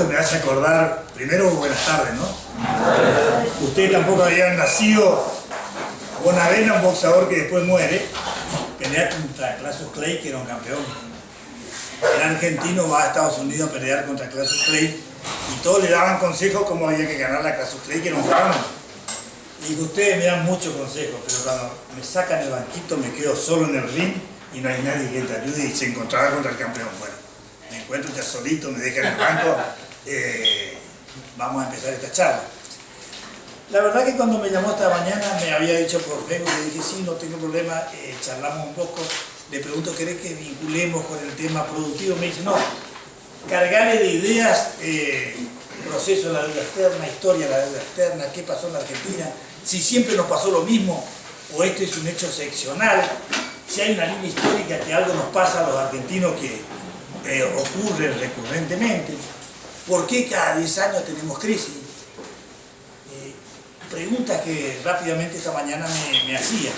Me hace acordar, primero buenas tardes, ¿no? Ustedes tampoco habían nacido. Bonavena, un boxeador que después muere, pelea contra Cassius Clay, que era un campeón. El argentino va a Estados Unidos a pelear contra Cassius Clay y todos le daban consejos cómo había que ganar a Cassius Clay, que era un fenómeno. Y digo, ustedes me dan muchos consejos, pero cuando me sacan el banquito me quedo solo en el ring y no hay nadie que te ayude y se encontraba contra el campeón. Bueno, me encuentro ya solito, me dejan en el banco, vamos a empezar esta charla. La verdad que cuando me llamó esta mañana me había dicho por Facebook, le dije sí, no tengo problema, charlamos un poco, le pregunto, ¿querés que vinculemos con el tema productivo? Me dice, no, cargarle de ideas, proceso de la deuda externa, historia de la deuda externa, qué pasó en la Argentina, si siempre nos pasó lo mismo o esto es un hecho excepcional, si hay una línea histórica que algo nos pasa a los argentinos que ocurre recurrentemente, ¿por qué cada 10 años tenemos crisis? Preguntas que rápidamente esta mañana me hacían.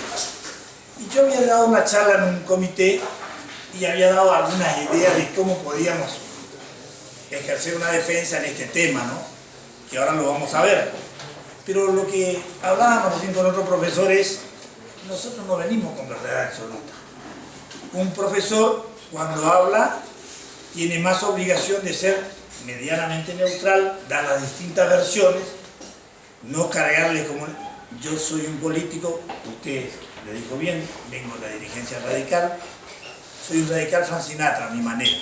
Y yo había dado una charla en un comité y había dado algunas ideas de cómo podíamos ejercer una defensa en este tema, ¿no? Que ahora lo vamos a ver. Pero lo que hablábamos recién con otro profesor es, nosotros no venimos con verdad absoluta. Un profesor, cuando habla, tiene más obligación de ser medianamente neutral, dar las distintas versiones, no cargarle como yo soy un político, usted le dijo bien, vengo de la dirigencia radical, soy un radical Frank Sinatra a mi manera,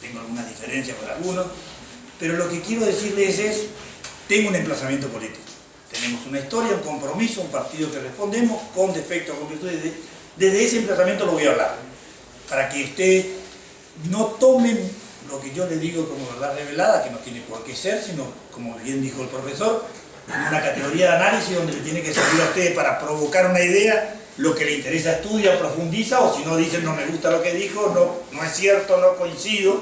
tengo algunas diferencias con algunos, pero lo que quiero decirles es, tengo un emplazamiento político, tenemos una historia, un compromiso, un partido que respondemos, con defectos, con virtudes, desde ese emplazamiento lo voy a hablar, para que ustedes no tomen lo que yo les digo como verdad revelada, que no tiene por qué ser, sino, como bien dijo el profesor, una categoría de análisis donde le tiene que servir a ustedes para provocar una idea, lo que le interesa estudia, profundiza, o si no dicen no me gusta lo que dijo, no es cierto, no coincido.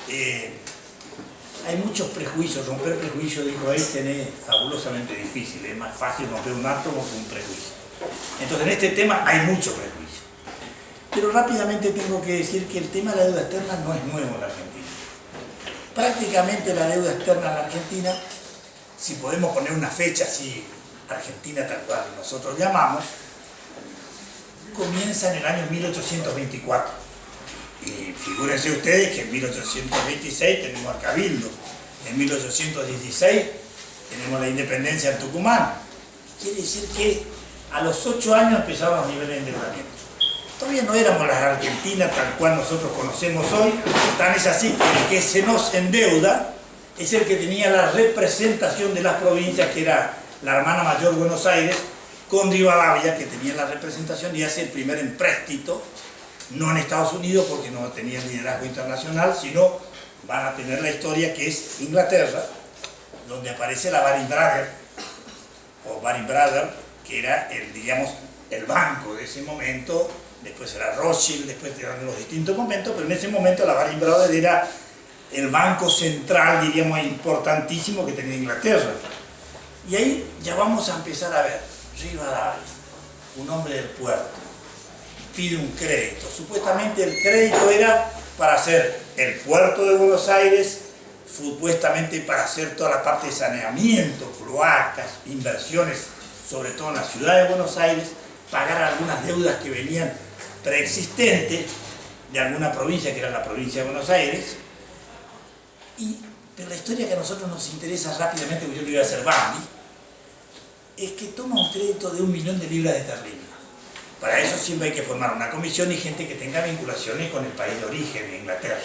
Hay muchos prejuicios, romper prejuicios, dijo Einstein, es fabulosamente difícil, es más fácil romper un átomo que un prejuicio. Entonces en este tema hay mucho prejuicio. Pero rápidamente tengo que decir que el tema de la deuda externa no es nuevo en la Argentina. Prácticamente la deuda externa en la Argentina, si podemos poner una fecha así, Argentina tal cual nosotros llamamos, comienza en el año 1824. Y figúrense ustedes que en 1826 tenemos al Cabildo, en 1816 tenemos la independencia en Tucumán. Quiere decir que a los 8 años empezaron los niveles de endeudamiento. Todavía no éramos las Argentinas tal cual nosotros conocemos hoy, tan es así que el que se nos endeuda es el que tenía la representación de las provincias, que era la hermana mayor Buenos Aires, con Rivadavia, que tenía la representación y hace el primer empréstito, no en Estados Unidos porque no tenían liderazgo internacional, sino van a tener la historia que es Inglaterra, donde aparece la Baring Brothers, o Baring Brothers, que era el banco de ese momento, después era Rothschild, después eran los distintos momentos, pero en ese momento la Baring Brothers era el banco central, diríamos, importantísimo que tenía Inglaterra. Y ahí ya vamos a empezar a ver, Rivadavia, un hombre del puerto, pide un crédito. Supuestamente el crédito era para hacer el puerto de Buenos Aires, supuestamente para hacer toda la parte de saneamiento, cloacas, inversiones, sobre todo en la ciudad de Buenos Aires, pagar algunas deudas que venían preexistentes de alguna provincia, que era la provincia de Buenos Aires. Pero la historia que a nosotros nos interesa rápidamente, porque yo le voy a hacer Bambi, es que toma un crédito de 1 millón de libras esterlinas. Para eso siempre hay que formar una comisión y gente que tenga vinculaciones con el país de origen, de Inglaterra.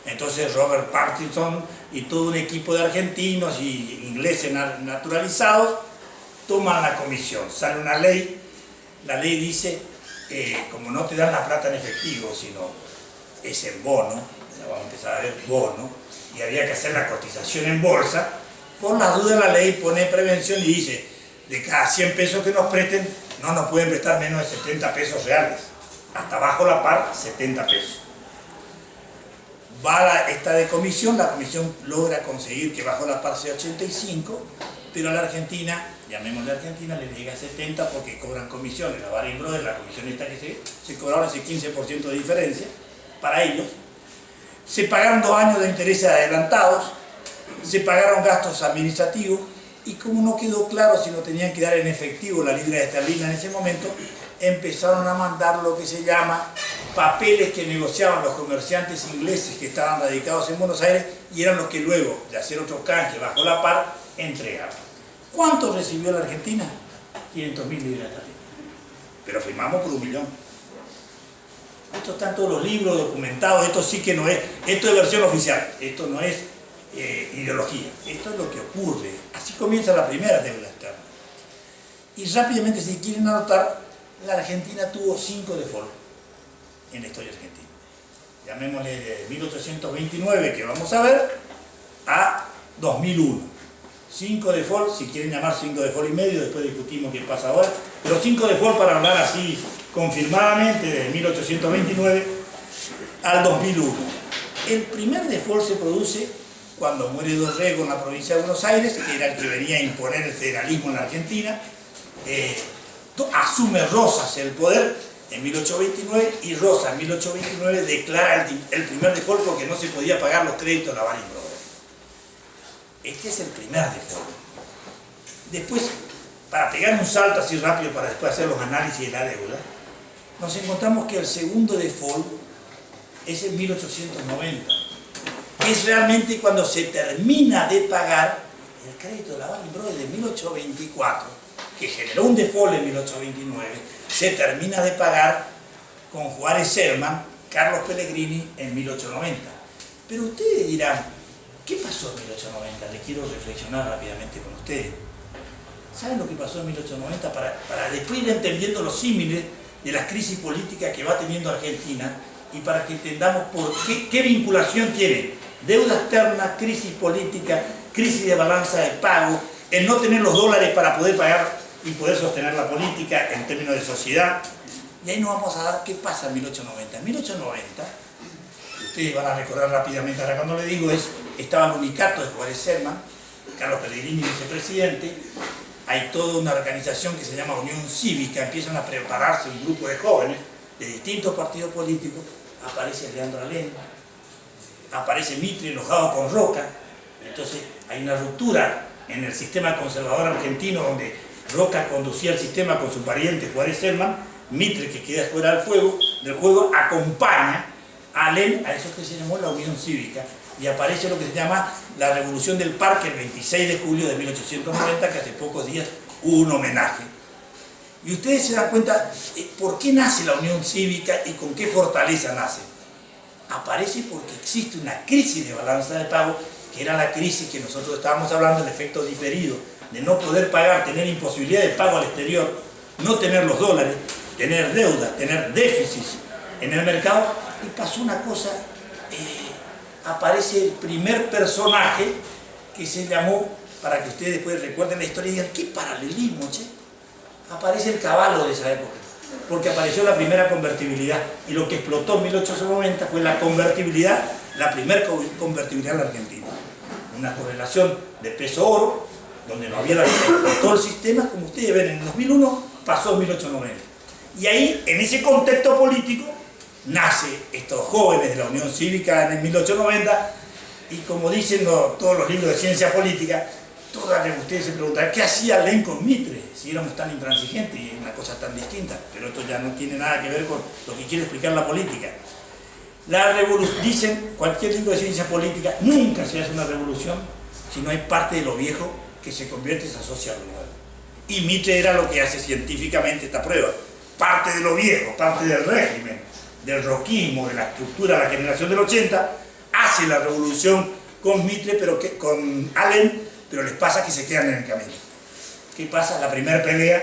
Entonces Robert Parkinson y todo un equipo de argentinos y ingleses naturalizados toman la comisión. Sale una ley, la ley dice, como no te dan la plata en efectivo, sino es en bono, ya vamos a empezar a ver bono, y había que hacer la cotización en bolsa, por las dudas la ley pone prevención y dice, de cada 100 pesos que nos presten, no nos pueden prestar menos de 70 pesos reales, hasta bajo la par 70 pesos. Va esta de comisión, la comisión logra conseguir que bajo la par sea 85, pero a la Argentina, llamémosle Argentina, le llega a 70 porque cobran comisiones, la Baring Brothers, la comisión esta que se cobraron ese 15% de diferencia para ellos. Se pagaron 2 años de intereses adelantados se pagaron gastos administrativos y como no quedó claro si no tenían que dar en efectivo la libra esterlina en ese momento, empezaron a mandar lo que se llama papeles que negociaban los comerciantes ingleses que estaban radicados en Buenos Aires y eran los que luego, de hacer otro canje bajo la par, entregaban. ¿Cuánto recibió la Argentina? 500.000 libras esterlinas. Pero firmamos por 1 millón. Esto está en todos los libros documentados, esto sí que no es, esto es versión oficial, esto no es ideología, esto es lo que ocurre. Así comienza la primera deuda externa. Y rápidamente, si quieren anotar, la Argentina tuvo 5 defaults en la historia argentina. Llamémosle de 1829, que vamos a ver, a 2001. 5 defaults, si quieren llamar 5 defaults y medio, después discutimos qué pasa ahora, pero 5 defaults para hablar así confirmadamente de 1829 al 2001. El primer default se produce cuando muere Dorrego en la provincia de Buenos Aires, que era el que venía a imponer el federalismo en la Argentina. Asume Rosas el poder en 1829 y Rosas en 1829 declara el primer default porque no se podía pagar los créditos de la Baring Brothers. Este es el primer default. Después, para pegar un salto así rápido para después hacer los análisis de la deuda, nos encontramos que el segundo default es en 1890. Es realmente cuando se termina de pagar el crédito de la Baring Brothers de 1824, que generó un default en 1829, se termina de pagar con Juárez Selman, Carlos Pellegrini en 1890. Pero ustedes dirán, ¿qué pasó en 1890? Les quiero reflexionar rápidamente con ustedes. ¿Saben lo que pasó en 1890? Para después ir entendiendo los símiles de las crisis políticas que va teniendo Argentina y para que entendamos por qué vinculación tiene deuda externa, crisis política, crisis de balanza de pago, el no tener los dólares para poder pagar y poder sostener la política en términos de sociedad. Y ahí nos vamos a dar qué pasa en 1890. En 1890, ustedes van a recordar rápidamente, ahora cuando le digo estaba el unicato de Juárez Selman, Carlos Pellegrini vicepresidente, hay toda una organización que se llama Unión Cívica, empiezan a prepararse un grupo de jóvenes de distintos partidos políticos, aparece Leandro Alem, aparece Mitre enojado con Roca, entonces hay una ruptura en el sistema conservador argentino donde Roca conducía el sistema con su pariente Juárez Selman, Mitre, que queda fuera del juego, acompaña a Alem a eso que se llamó la Unión Cívica y aparece lo que se llama la Revolución del Parque el 26 de julio de 1890, que hace pocos días hubo un homenaje. Y ustedes se dan cuenta por qué nace la Unión Cívica y con qué fortaleza nace. Aparece porque existe una crisis de balanza de pago, que era la crisis que nosotros estábamos hablando, el efecto diferido, de no poder pagar, tener imposibilidad de pago al exterior, no tener los dólares, tener deuda, tener déficits en el mercado. Y pasó una cosa, aparece el primer personaje que se llamó, para que ustedes después recuerden la historia y digan, ¿qué paralelismo, che? Aparece el caballo de esa época, porque apareció la primera convertibilidad y lo que explotó en 1890 fue la convertibilidad, la primera convertibilidad en la Argentina. Una correlación de peso-oro, donde no había todo el sistema, como ustedes ven, en 2001 pasó en 1890. Y ahí, en ese contexto político, nace estos jóvenes de la Unión Cívica en el 1890 y como dicen todos los libros de ciencia política, ustedes se preguntan, ¿qué hacía Alem con Mitre si éramos tan intransigentes y una cosa tan distinta? Pero esto ya no tiene nada que ver con lo que quiere explicar la política. La revolución, dicen cualquier libro de ciencia política, nunca se hace una revolución si no hay parte de lo viejo que se convierte y se asocia a lo nuevo. Y Mitre era lo que hace científicamente esta prueba. Parte de lo viejo, parte del régimen, del roquismo, de la estructura de la generación del 80, hace la revolución con Mitre, con Alem, pero les pasa que se quedan en el camino. ¿Qué pasa? La primera pelea,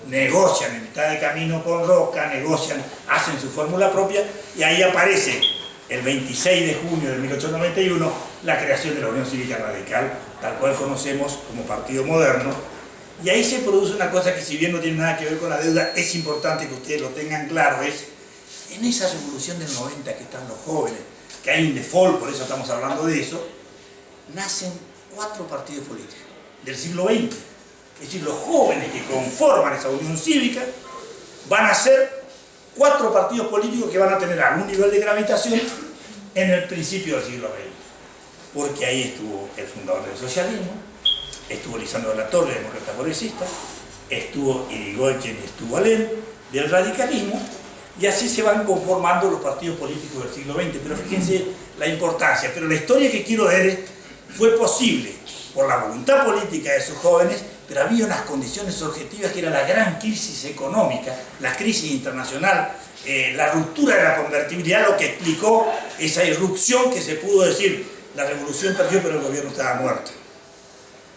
negocian en mitad de camino con Roca, negocian, hacen su fórmula propia y ahí aparece el 26 de junio de 1891 la creación de la Unión Cívica Radical, tal cual conocemos como Partido Moderno. Y ahí se produce una cosa que, si bien no tiene nada que ver con la deuda, es importante que ustedes lo tengan claro, es en esa revolución del 90 que están los jóvenes, que hay un default, por eso estamos hablando de eso, nacen 4 partidos políticos del siglo XX. Es decir, los jóvenes que conforman esa Unión Cívica van a ser 4 partidos políticos que van a tener algún nivel de gravitación en el principio del siglo XX. porque ahí estuvo el fundador del socialismo, estuvo Lisandro de la Torre, demócrata progresista, estuvo Irigoyen y estuvo Alem, del radicalismo, y así se van conformando los partidos políticos del siglo XX. Pero fíjense la importancia. Pero la historia que quiero ver fue posible por la voluntad política de esos jóvenes, pero había unas condiciones objetivas que era la gran crisis económica, la crisis internacional, la ruptura de la convertibilidad, lo que explicó esa irrupción que se pudo decir, la revolución perdió pero el gobierno estaba muerto.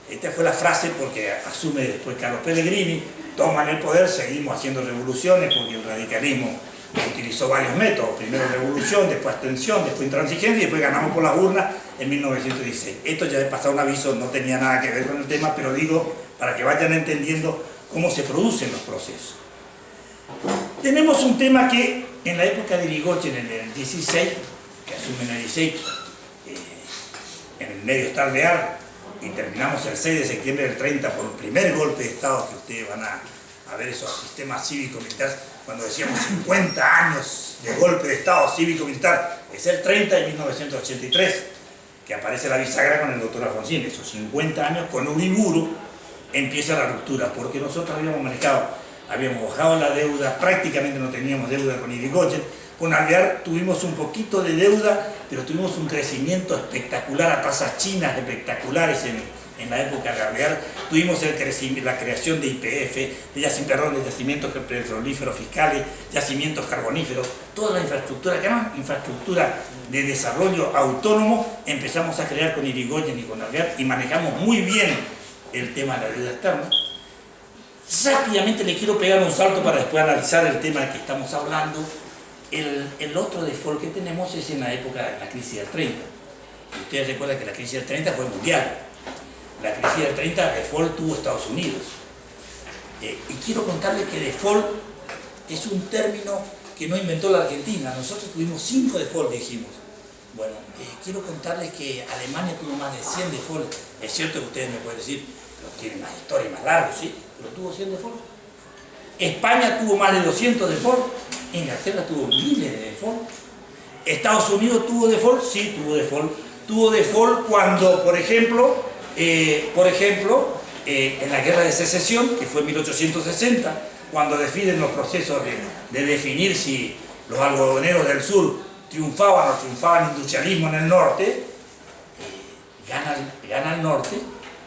Esta fue la frase porque asume después Carlos Pellegrini, toman el poder, seguimos haciendo revoluciones porque el radicalismo utilizó varios métodos, primero revolución, después abstención, después intransigencia y después ganamos por las urnas en 1916. Esto ya he pasado un aviso, no tenía nada que ver con el tema, pero digo para que vayan entendiendo cómo se producen los procesos. Tenemos un tema que en la época de Irigoyen, en el 16, que asume en el 16, en el medio está Alvear, y terminamos el 6 de septiembre del 30 por el primer golpe de Estado, que ustedes van a ver esos sistemas cívico-militares, cuando decíamos 50 años de golpe de Estado cívico-militar, es el 30 de 1983, que aparece la bisagra con el doctor Alfonsín. Esos 50 años con Uriburu empieza la ruptura, porque nosotros habíamos bajado la deuda, prácticamente no teníamos deuda con Irigoyen. Con Alvear tuvimos un poquito de deuda, pero tuvimos un crecimiento espectacular a tasas chinas espectaculares en la época de Alvear. Tuvimos la creación de YPF, de yacimientos petrolíferos fiscales, yacimientos carboníferos, toda la infraestructura, que era una infraestructura de desarrollo autónomo, empezamos a crear con Irigoyen y con Alvear y manejamos muy bien el tema de la deuda externa. Rápidamente le quiero pegar un salto para después analizar el tema del que estamos hablando. El otro default que tenemos es en la época de la crisis del 30. Y ustedes recuerdan que la crisis del 30 fue mundial. La crisis del 30, default tuvo Estados Unidos. Y quiero contarles que default es un término que no inventó la Argentina. Nosotros tuvimos 5 default, dijimos. Bueno, quiero contarles que Alemania tuvo más de 100 default. Es cierto que ustedes me pueden decir, pero tiene más historia y más largo, ¿sí? Pero tuvo 100 default. España tuvo más de 200 default. Inglaterra tuvo miles de default. Estados Unidos tuvo default, sí, tuvo default. Tuvo default cuando, por ejemplo, en la Guerra de Secesión, que fue en 1860, cuando definen los procesos de definir si los algodoneros del sur triunfaban o triunfaban el industrialismo en el norte, gana el norte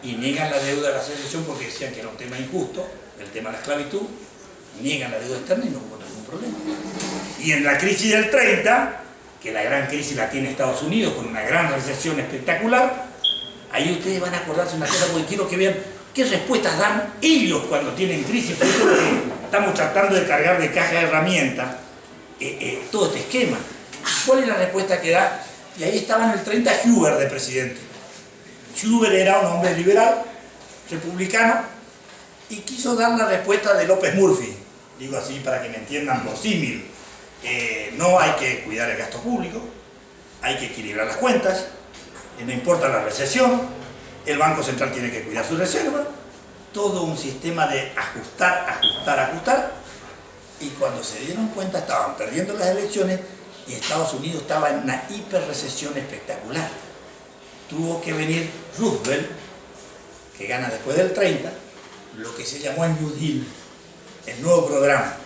y niegan la deuda de la secesión porque decían que era un tema injusto, el tema de la esclavitud, niegan la deuda externa y no hubo ningún problema. Y en la crisis del 30, que la gran crisis la tiene Estados Unidos con una gran recesión espectacular, ahí ustedes van a acordarse una cosa porque quiero que vean qué respuestas dan ellos cuando tienen crisis, por eso estamos tratando de cargar de caja de herramientas todo este esquema. ¿Cuál es la respuesta que da? Y ahí estaba en el 30 Hoover de presidente. Hoover era un hombre liberal, republicano, y quiso dar la respuesta de López Murphy, digo así para que me entiendan por símil. No hay que cuidar el gasto público, hay que equilibrar las cuentas, no importa la recesión, el Banco Central tiene que cuidar su reserva, todo un sistema de ajustar, y cuando se dieron cuenta estaban perdiendo las elecciones y Estados Unidos estaba en una hiperrecesión espectacular. Tuvo que venir Roosevelt, que gana después del 30, lo que se llamó el New Deal, el nuevo programa.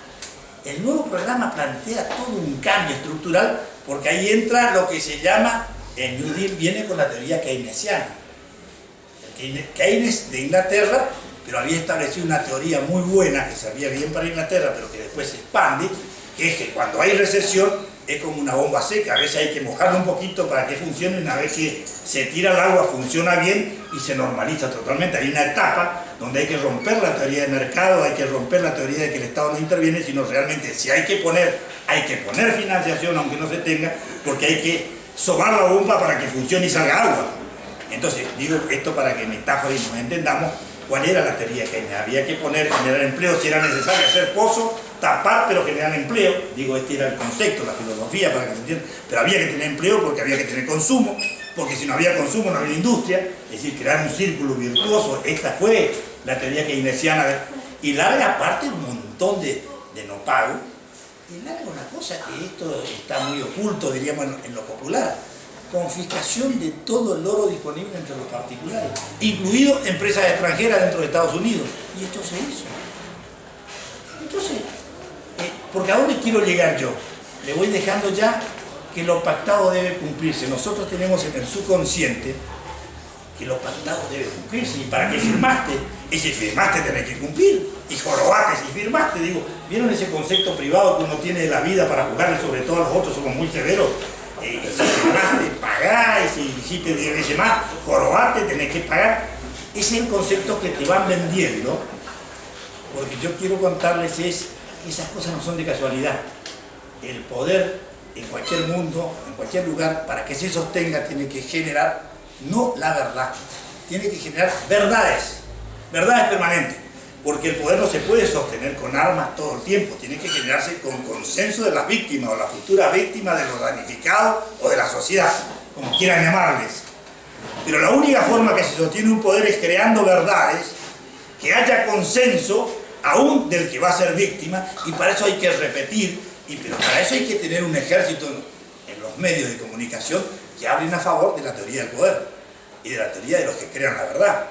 El nuevo programa plantea todo un cambio estructural porque ahí entra lo que se llama, el New Deal viene con la teoría keynesiana. Keynes de Inglaterra, pero había establecido una teoría muy buena que servía bien para Inglaterra, pero que después se expande, que es que cuando hay recesión es como una bomba seca, a veces hay que mojarla un poquito para que funcione, y una vez que se tira el agua funciona bien y se normaliza totalmente. Hay una etapa donde hay que romper la teoría de mercado, hay que romper la teoría de que el Estado no interviene, sino realmente si hay que poner financiación aunque no se tenga, porque hay que sobar la bomba para que funcione y salga agua. Entonces, digo esto para que metáfora y nos entendamos cuál era la teoría que había que poner, generar empleo, si era necesario hacer pozos, tapar pero generar empleo, digo este era el concepto, la filosofía para que se entienda, pero había que tener empleo porque había que tener consumo, porque si no había consumo no había industria, es decir, crear un círculo virtuoso. Esta fue la teoría keynesiana y larga parte un montón de no pago, y larga una cosa que esto está muy oculto, diríamos, en lo popular. confiscación de todo el oro disponible entre los particulares, incluido empresas extranjeras dentro de Estados Unidos. Y esto se hizo. Entonces, porque ¿a dónde quiero llegar yo? Le voy dejando ya que lo pactado debe cumplirse. Nosotros tenemos en el subconsciente que lo pactado debe cumplirse. ¿Y para qué firmaste? Y si firmaste tenés que cumplir. Y jorobaste si firmaste. Digo, ¿vieron ese concepto privado que uno tiene de la vida para jugarle sobre todo a los otros? Somos muy severos. Si firmaste, pagá. Y si hiciste 10 veces más, jorobaste, tenés que pagar. Ese es el concepto que te van vendiendo. Porque yo quiero contarles es que esas cosas no son de casualidad. El poder en cualquier mundo, en cualquier lugar, para que se sostenga, tiene que generar, no la verdad, tiene que generar verdades permanentes, porque el poder no se puede sostener con armas todo el tiempo, tiene que generarse con consenso de las víctimas o las futuras víctimas, de los damnificados o de la sociedad, como quieran llamarles. Pero la única forma que se sostiene un poder es creando verdades, que haya consenso aún del que va a ser víctima, y para eso hay que repetir. Pero para eso hay que tener un ejército en los medios de comunicación que hablen a favor de la teoría del poder y de la teoría de los que crean la verdad.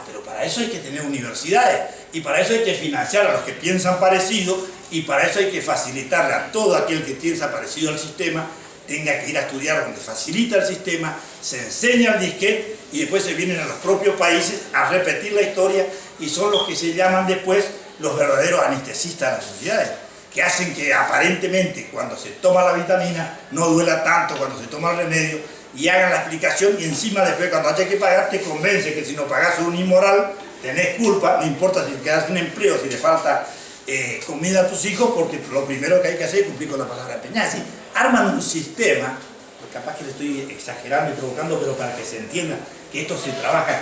Pero para eso hay que tener universidades, y para eso hay que financiar a los que piensan parecido, y para eso hay que facilitarle a todo aquel que piensa parecido al sistema, tenga que ir a estudiar donde facilita el sistema, se enseña el disquete, y después se vienen a los propios países a repetir la historia, y son los que se llaman después los verdaderos anestesistas de las sociedades, que hacen que aparentemente cuando se toma la vitamina no duela tanto cuando se toma el remedio, y hagan la explicación, y encima después cuando haya que pagar te convence que si no pagás sos un inmoral, tenés culpa, no importa si te quedas sin empleo, si le falta comida a tus hijos, porque lo primero que hay que hacer es cumplir con la palabra empeñada. Es decir, arman un sistema, capaz que le estoy exagerando y provocando, pero para que se entienda que esto se trabaja,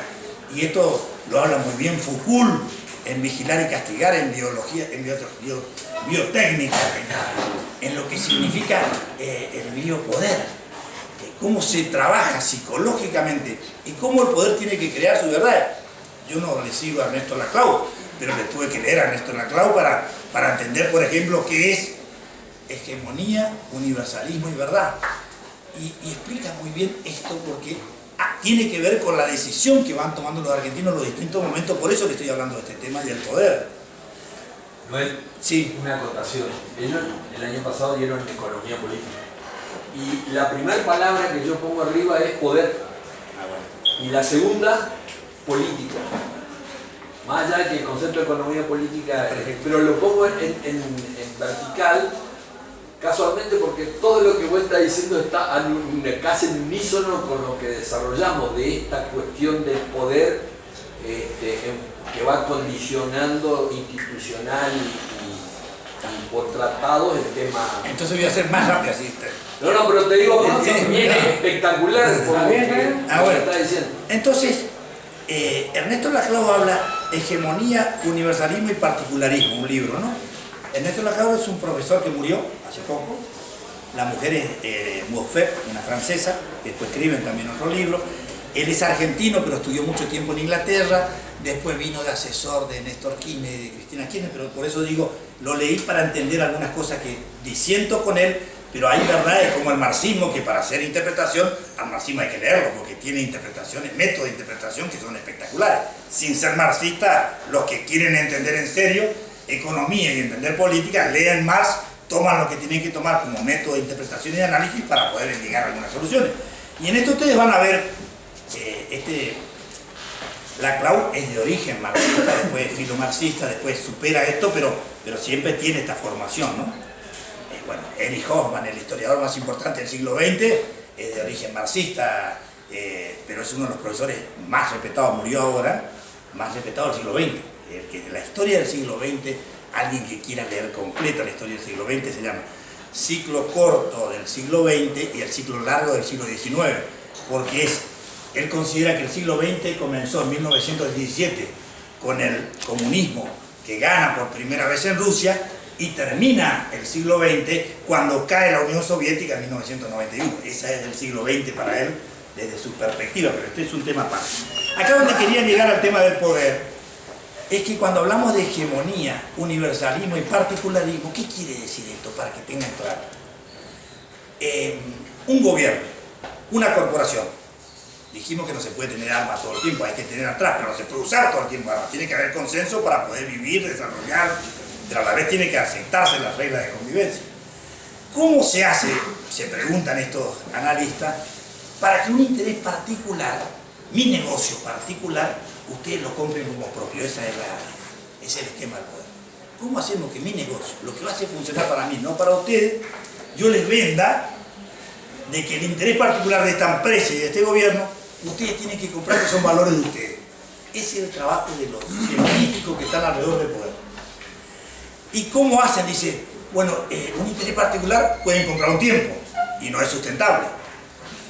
y esto lo habla muy bien Foucault en Vigilar y Castigar, en biología, en biotécnica, en lo que significa el biopoder, cómo se trabaja psicológicamente y cómo el poder tiene que crear su verdad. Yo no le sigo a Ernesto Laclau, pero le tuve que leer a Ernesto Laclau para entender, por ejemplo, qué es hegemonía, universalismo y verdad. Y explica muy bien esto porque tiene que ver con la decisión que van tomando los argentinos en los distintos momentos. Por eso que estoy hablando de este tema del poder. Noel, sí. Una acotación. Ellos el año pasado dieron economía política. Y la primera palabra que yo pongo arriba es poder. Y la segunda, política. Más allá de que el concepto de economía política, pero lo pongo en vertical, casualmente porque todo lo que vos estás diciendo está casi en unísono con lo que desarrollamos de esta cuestión del poder que va condicionando institucional y por tratados el tema. Entonces voy a ser más rápido así. No, pero te digo que viene espectacular por lo que está diciendo. Entonces, Ernesto Laclau habla hegemonía, universalismo y particularismo, un libro, ¿no? Ernesto Laclau es un profesor que murió hace poco. La mujer es Moffett, una francesa, que después escribe también otro libro. Él es argentino, pero estudió mucho tiempo en Inglaterra. Después vino de asesor de Néstor Kirchner y de Cristina Kirchner, pero por eso digo, lo leí para entender algunas cosas que disiento con él, pero hay verdades como el marxismo, que para hacer interpretación, al marxismo hay que leerlo, porque tiene interpretaciones, métodos de interpretación que son espectaculares. Sin ser marxista, los que quieren entender en serio economía y entender política, leen Marx, toman lo que tienen que tomar como método de interpretación y de análisis para poder llegar a algunas soluciones. Y en esto ustedes van a ver, Laclau es de origen marxista, después filomarxista, después supera esto, pero siempre tiene esta formación, ¿no? Bueno, Erich Hoffmann, el historiador más importante del siglo XX, es de origen marxista, pero es uno de los profesores más respetados, murió ahora, más respetado del siglo XX. La historia del siglo XX, alguien que quiera leer completa la historia del siglo XX, se llama Ciclo Corto del siglo XX y el Ciclo Largo del siglo XIX, porque él considera que el siglo XX comenzó en 1917 con el comunismo que gana por primera vez en Rusia y termina el siglo XX cuando cae la Unión Soviética en 1991. Esa es del siglo XX para él desde su perspectiva, pero este es un tema aparte. Acá donde quería llegar al tema del poder es que cuando hablamos de hegemonía, universalismo y particularismo, ¿qué quiere decir esto para que tengan claro? Un gobierno Una corporación. Dijimos que no se puede tener armas todo el tiempo, hay que tener atrás, pero no se puede usar todo el tiempo armas. Tiene que haber consenso para poder vivir, desarrollar, pero a la vez tiene que aceptarse las reglas de convivencia. ¿Cómo se hace, se preguntan estos analistas, para que un interés particular, mi negocio particular, ustedes lo compren como propio? Ese es el esquema del poder. ¿Cómo hacemos que mi negocio, lo que va a hacer funcionar para mí, no para ustedes, yo les venda de que el interés particular de esta empresa y de este gobierno, ustedes tienen que comprar que son valores de ustedes? Ese es el trabajo de los científicos que están alrededor del poder. ¿Y cómo hacen? Dice, bueno, un interés particular pueden comprar un tiempo y no es sustentable.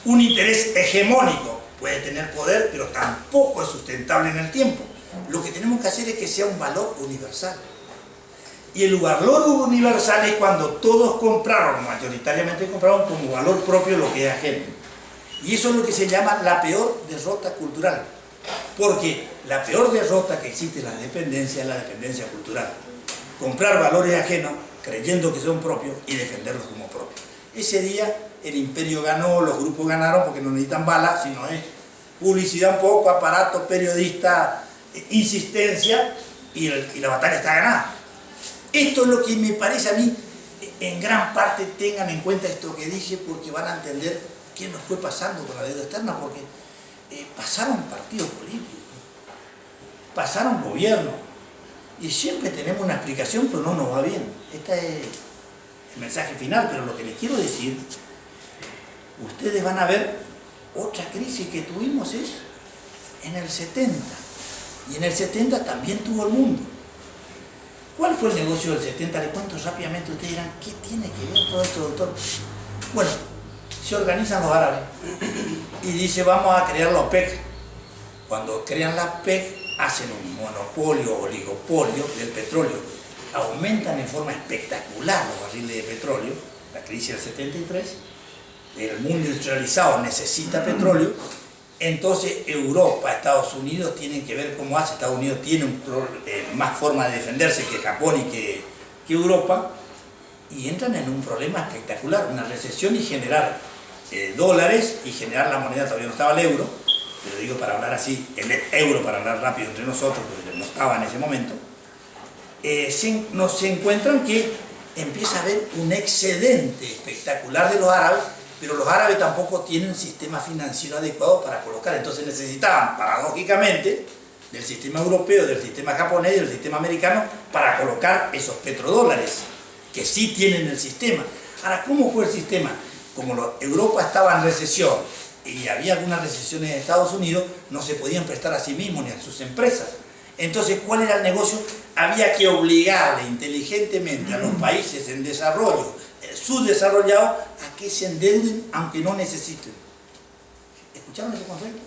Un interés hegemónico puede tener poder, pero tampoco es sustentable en el tiempo. Lo que tenemos que hacer es que sea un valor universal. Y el valor universal es cuando todos compraron, mayoritariamente compraron como valor propio lo que es ajeno. Y eso es lo que se llama la peor derrota cultural. Porque la peor derrota que existe en la dependencia es la dependencia cultural. Comprar valores ajenos, creyendo que son propios y defenderlos como propios. Ese día el imperio ganó, los grupos ganaron porque no necesitan balas, sino es publicidad un poco, aparato, periodista, insistencia y la batalla está ganada. Esto es lo que me parece a mí, en gran parte tengan en cuenta esto que dije, porque van a entender qué nos fue pasando con la deuda externa, porque pasaron partidos políticos, pasaron gobiernos, y siempre tenemos una explicación, pero no nos va bien. Este es el mensaje final, pero lo que les quiero decir, ustedes van a ver otra crisis que tuvimos es en el 70, y en el 70 también tuvo el mundo. ¿Cuál fue el negocio del 70? Les cuento rápidamente, ustedes dirán, ¿qué tiene que ver todo esto, doctor? Bueno, se organizan los árabes y dice, vamos a crear la OPEC. Cuando crean la OPEC, hacen un monopolio, oligopolio del petróleo. Aumentan en forma espectacular los barriles de petróleo, la crisis del 73. El mundo industrializado necesita petróleo. Entonces Europa, Estados Unidos tienen que ver cómo hace. Estados Unidos tiene más forma de defenderse que Japón y que Europa, y entran en un problema espectacular, una recesión, y generar dólares y generar la moneda. Todavía no estaba el euro, pero digo para hablar así, el euro para hablar rápido entre nosotros, porque no estaba en ese momento. Se encuentran que empieza a haber un excedente espectacular de los árabes, pero los árabes tampoco tienen un sistema financiero adecuado para colocar. Entonces necesitaban, paradójicamente, del sistema europeo, del sistema japonés y del sistema americano para colocar esos petrodólares, que sí tienen el sistema. Ahora, ¿cómo fue el sistema? Como Europa estaba en recesión y había algunas recesiones en Estados Unidos, no se podían prestar a sí mismos ni a sus empresas. Entonces, ¿cuál era el negocio? Había que obligarle inteligentemente a los países en desarrollo, subdesarrollados, a que se endeuden aunque no necesiten. ¿Escucharon ese concepto?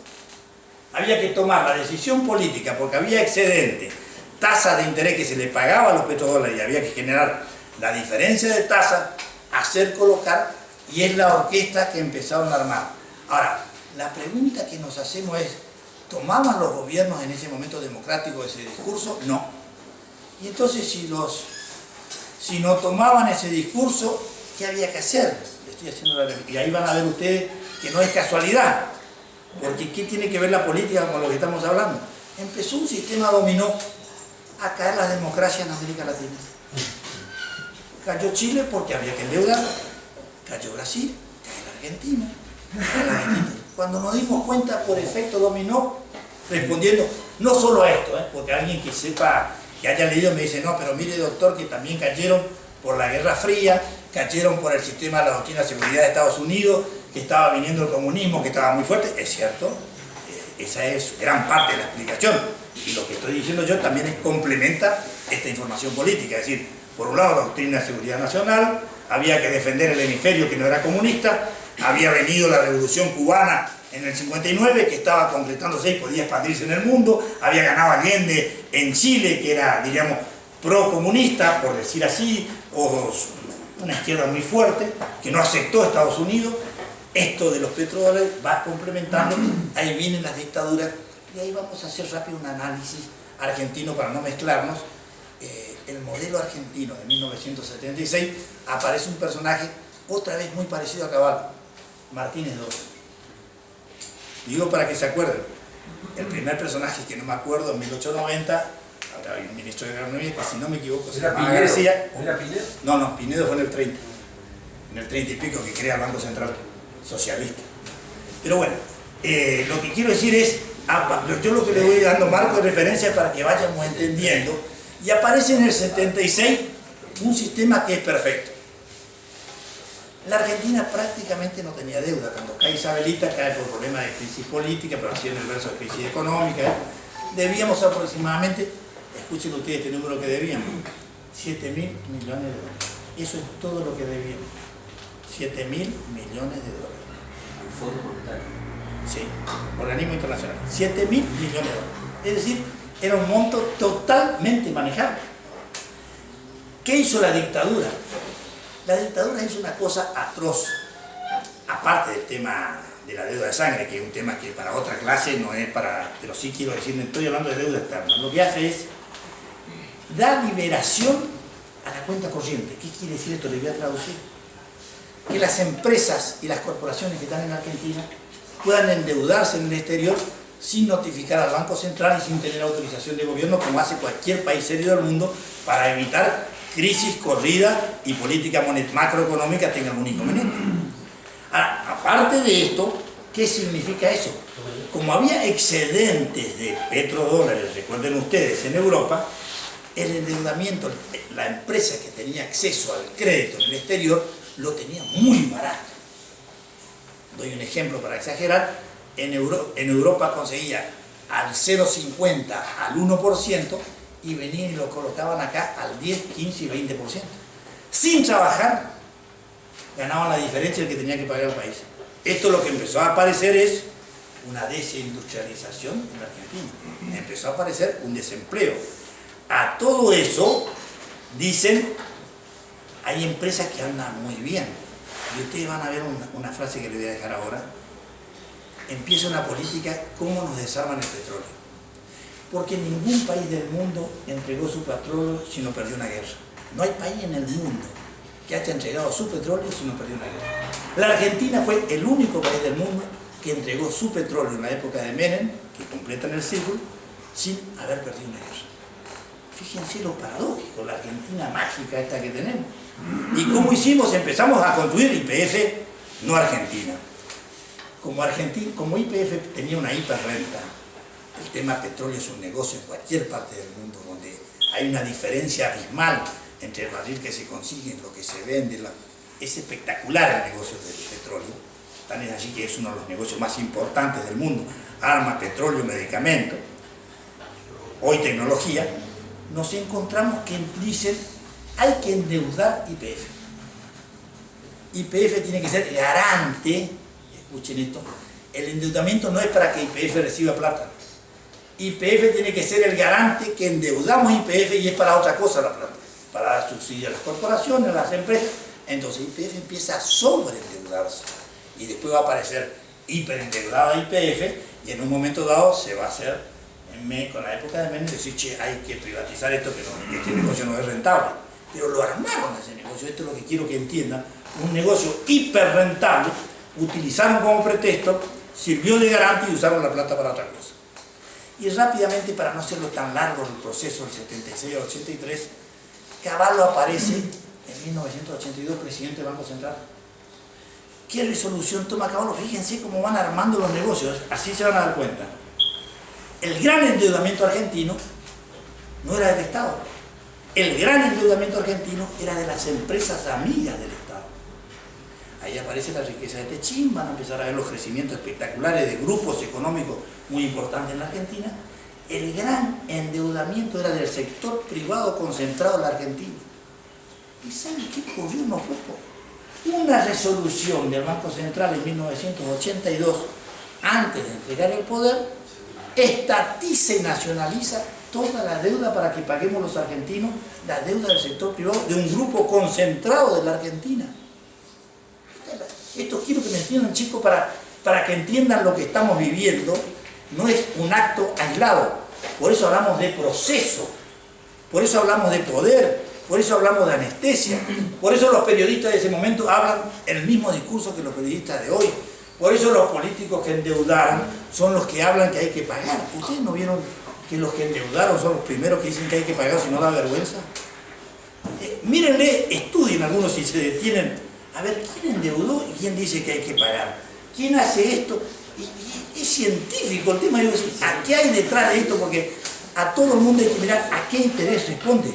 Había que tomar la decisión política porque había excedente, tasa de interés que se le pagaba a los petrodólares y había que generar la diferencia de tasa, hacer colocar, y es la orquesta que empezaron a armar. Ahora, la pregunta que nos hacemos es, ¿tomaban los gobiernos en ese momento democrático ese discurso? No. Y entonces si no tomaban ese discurso, ¿qué había que hacer? Y ahí van a ver ustedes que no es casualidad, porque ¿qué tiene que ver la política con lo que estamos hablando? Empezó un sistema dominó a caer la democracia en América Latina. Cayó Chile porque había que endeudar, cayó Brasil, cayó la Argentina. Cuando nos dimos cuenta, por efecto dominó, respondiendo no solo a esto, porque alguien que sepa, que haya leído me dice, no, pero mire doctor, que también cayeron por la Guerra Fría, cayeron por el sistema de la doctrina de seguridad de Estados Unidos, que estaba viniendo el comunismo, que estaba muy fuerte. Es cierto, esa es gran parte de la explicación, y lo que estoy diciendo yo también complementa esta información política. Es decir, por un lado la doctrina de seguridad nacional, había que defender el hemisferio que no era comunista, había venido la revolución cubana en el 59, que estaba concretándose y podía expandirse en el mundo, había ganado Allende en Chile, que era, diríamos, pro-comunista, por decir así, o una izquierda muy fuerte, que no aceptó a Estados Unidos. Esto de los petrodólares va complementando, ahí vienen las dictaduras, y ahí vamos a hacer rápido un análisis argentino para no mezclarnos. El modelo argentino de 1976, aparece un personaje otra vez muy parecido a Cavallo, Martínez II. Digo para que se acuerden. El primer personaje, que no me acuerdo, en 1890, ahora hay un ministro de Economía, que si no me equivoco, se llama García. ¿Era Pinedo? No, Pinedo fue en el 30. En el 30 y pico, que crea el Banco Central Socialista. Pero bueno, lo que quiero decir es, yo lo que le voy dando marco de referencia para que vayamos entendiendo, y aparece en el 76 un sistema que es perfecto. La Argentina prácticamente no tenía deuda. Cuando cae Isabelita, cae por problemas de crisis política, pero así en el verso de crisis económica. Debíamos aproximadamente, escuchen ustedes este número que debíamos, 7.000 millones de dólares. Eso es todo lo que debíamos. 7.000 millones de dólares. Al Fondo Monetario. Sí, organismo internacional. 7.000 millones de dólares. Es decir, era un monto totalmente manejable. ¿Qué hizo la dictadura? La dictadura hizo una cosa atroz, aparte del tema de la deuda de sangre, que es un tema que para otra clase no es para, pero sí quiero decir, estoy hablando de deuda externa. Lo que hace es dar liberación a la cuenta corriente. ¿Qué quiere decir esto? Le voy a traducir. Que las empresas y las corporaciones que están en Argentina puedan endeudarse en el exterior sin notificar al Banco Central y sin tener autorización de gobierno, como hace cualquier país serio del mundo, para evitar crisis, corrida y política macroeconómica tengan un inconveniente. Ahora, aparte de esto, ¿qué significa eso? Como había excedentes de petrodólares, recuerden ustedes, en Europa, el endeudamiento, la empresa que tenía acceso al crédito en el exterior, lo tenía muy barato. Doy un ejemplo para exagerar. En Europa conseguía al 0,50 al 1%, y venían y lo colocaban acá al 10, 15 y 20%. Sin trabajar, ganaban la diferencia del que tenía que pagar el país. Esto lo que empezó a aparecer es una desindustrialización en la Argentina. Empezó a aparecer un desempleo. A todo eso, dicen, hay empresas que andan muy bien. Y ustedes van a ver una frase que les voy a dejar ahora. Empieza una política, ¿cómo nos desarman el petróleo? Porque ningún país del mundo entregó su petróleo si no perdió una guerra. No hay país en el mundo que haya entregado su petróleo si no perdió una guerra. La Argentina fue el único país del mundo que entregó su petróleo en la época de Menem, que completan el círculo, sin haber perdido una guerra. Fíjense lo paradójico, la Argentina mágica esta que tenemos. ¿Y cómo hicimos? Empezamos a construir YPF, no Argentina. Como YPF tenía una hiperrenta, el tema petróleo es un negocio en cualquier parte del mundo donde hay una diferencia abismal entre el barril que se consigue, lo que se vende. Es espectacular el negocio del petróleo. Tan es así que es uno de los negocios más importantes del mundo. Armas, petróleo, medicamentos, hoy tecnología. Nos encontramos que dicen hay que endeudar YPF. YPF tiene que ser garante, escuchen esto, el endeudamiento no es para que YPF reciba plata. YPF tiene que ser el garante que endeudamos YPF y es para otra cosa la plata, para dar subsidio a las corporaciones, a las empresas. Entonces YPF empieza a sobreendeudarse y después va a aparecer hiperendeudada YPF y en un momento dado se va a hacer, con la época de Menem, decir, che, hay que privatizar esto, que este negocio no es rentable. Pero lo armaron ese negocio, esto es lo que quiero que entiendan, un negocio hiperrentable, utilizaron como pretexto, sirvió de garante y usaron la plata para otra cosa. Y rápidamente, para no hacerlo tan largo el proceso del 76 al 83, Cavallo aparece en 1982 presidente del Banco Central. ¿Qué resolución toma Cavallo? Fíjense cómo van armando los negocios, así se van a dar cuenta. El gran endeudamiento argentino no era del Estado. El gran endeudamiento argentino era de las empresas amigas del Estado. Ahí aparece la riqueza de Techín, van a empezar a ver los crecimientos espectaculares de grupos económicos muy importantes en la Argentina. El gran endeudamiento era del sector privado concentrado en la Argentina. ¿Y saben qué ocurrió? No fue poco. Una resolución del Banco Central en 1982, antes de entregar el poder, estatiza y nacionaliza toda la deuda para que paguemos los argentinos, la deuda del sector privado de un grupo concentrado de la Argentina. Esto quiero que me entiendan, chicos, para que entiendan lo que estamos viviendo. No es un acto aislado, por eso hablamos de proceso, por eso hablamos de poder, por eso hablamos de anestesia, por eso los periodistas de ese momento hablan el mismo discurso que los periodistas de hoy, Por eso los políticos que endeudaron son los que hablan que hay que pagar. ¿Ustedes no vieron que los que endeudaron son los primeros que dicen que hay que pagar si no da vergüenza? Mírenle, estudien algunos si se detienen. A ver, ¿quién endeudó y quién dice que hay que pagar? ¿Quién hace esto? Y es científico el tema. Yo digo, ¿a qué hay detrás de esto? Porque a todo el mundo hay que mirar a qué interés responde.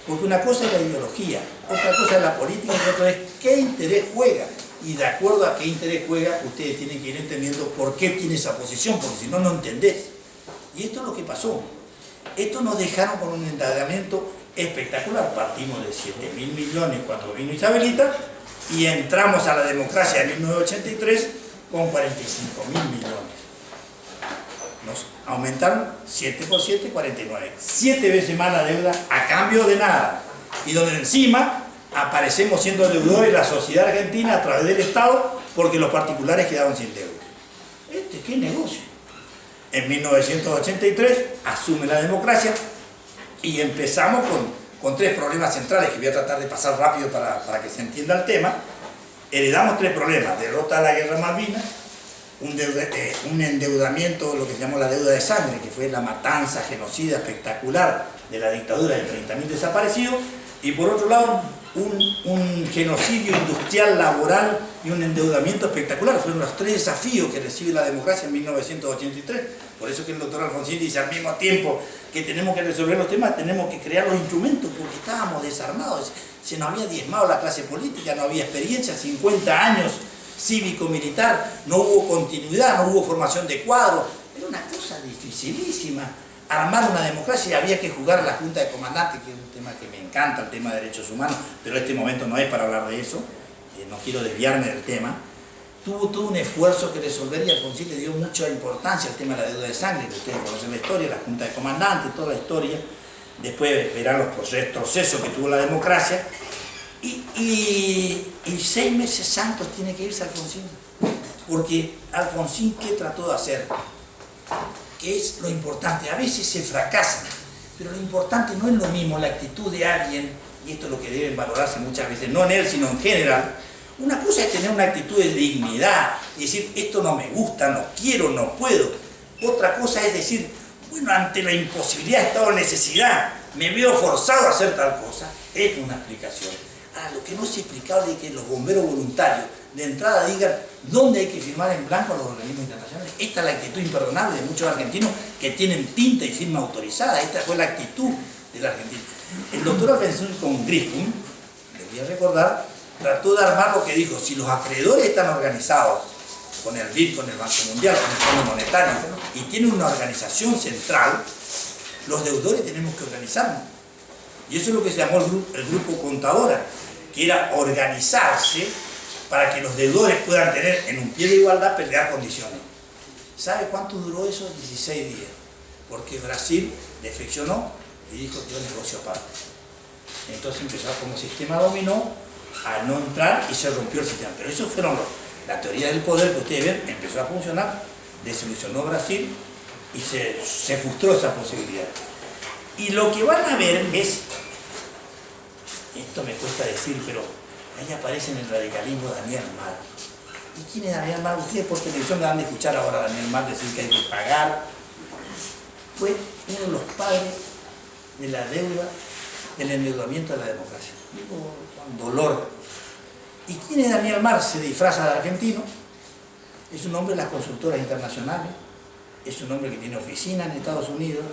Porque una cosa es la ideología, otra cosa es la política y otra es qué interés juega. Y de acuerdo a qué interés juega, ustedes tienen que ir entendiendo por qué tiene esa posición, porque si no, no entendés. Y esto es lo que pasó. Esto nos dejaron con un endeudamiento espectacular. Partimos de 7.000 millones cuando vino Isabelita y entramos a la democracia de 1983 con 45.000 millones. Nos aumentaron 7 por 7, 49. 7 veces más la deuda a cambio de nada. Y donde encima aparecemos siendo deudores la sociedad argentina a través del Estado porque los particulares quedaban sin deuda. ¿Qué negocio? En 1983 asume la democracia y empezamos con 3 problemas centrales que voy a tratar de pasar rápido para que se entienda el tema. Heredamos 3 problemas: derrota de la guerra Malvinas, un endeudamiento, lo que se llamó la deuda de sangre, que fue la matanza genocida espectacular de la dictadura de 30.000 desaparecidos, y por otro lado un genocidio industrial, laboral y un endeudamiento espectacular. Fueron los 3 desafíos que recibe la democracia en 1983. Por eso que el doctor Alfonsín dice, al mismo tiempo que tenemos que resolver los temas, tenemos que crear los instrumentos, porque estábamos desarmados, se nos había diezmado la clase política, no había experiencia, 50 años cívico-militar, no hubo continuidad, no hubo formación de cuadros, era una cosa dificilísima. Armar una democracia y había que jugar a la Junta de Comandantes, que es un tema que me encanta, el tema de derechos humanos, pero este momento no es para hablar de eso, no quiero desviarme del tema. Tuvo todo un esfuerzo que resolver y Alfonsín le dio mucha importancia al tema de la deuda de sangre, que ustedes conocen la historia, la Junta de Comandantes, toda la historia. Después verán los retrocesos que tuvo la democracia. Y 6 meses santos tiene que irse Alfonsín, porque Alfonsín, ¿qué trató de hacer? Que es lo importante. A veces se fracasa, pero lo importante no es lo mismo la actitud de alguien, y esto es lo que deben valorarse muchas veces, no en él, sino en general. Una cosa es tener una actitud de dignidad, y decir, esto no me gusta, no quiero, no puedo. Otra cosa es decir, bueno, ante la imposibilidad, estado de necesidad, me veo forzado a hacer tal cosa. Es una explicación. Ahora, lo que no se explicaba es que los bomberos voluntarios de entrada digan dónde hay que firmar en blanco a los organismos internacionales. Esta es la actitud imperdonable de muchos argentinos que tienen tinta y firma autorizada. Esta fue la actitud del argentino. El doctor Alfonsín con Griscom, les voy a recordar, trató de armar lo que dijo: si los acreedores están organizados con el BID, con el Banco Mundial, con el Fondo Monetario, y tienen una organización central, los deudores tenemos que organizarnos. Y eso es lo que se llamó el grupo Contadora, que era organizarse para que los deudores puedan tener en un pie de igualdad, pelear condiciones. ¿Sabe cuánto duró eso? 16 días. Porque Brasil defeccionó y dijo que yo negocio aparte. Entonces empezó como sistema dominó a no entrar y se rompió el sistema. Pero eso fueron la teoría del poder que ustedes ven, empezó a funcionar, desilusionó Brasil y se frustró esa posibilidad. Y lo que van a ver es, esto me cuesta decir, pero ahí aparece en el radicalismo Daniel Mar. ¿Y quién es Daniel Mar? Ustedes por televisión le van a escuchar ahora a Daniel Mar decir que hay que pagar. Fue uno de los padres de la deuda, del endeudamiento de la democracia. Digo, con dolor. ¿Y quién es Daniel Mar? Se disfraza de argentino. Es un hombre de las consultoras internacionales. Es un hombre que tiene oficina en Estados Unidos.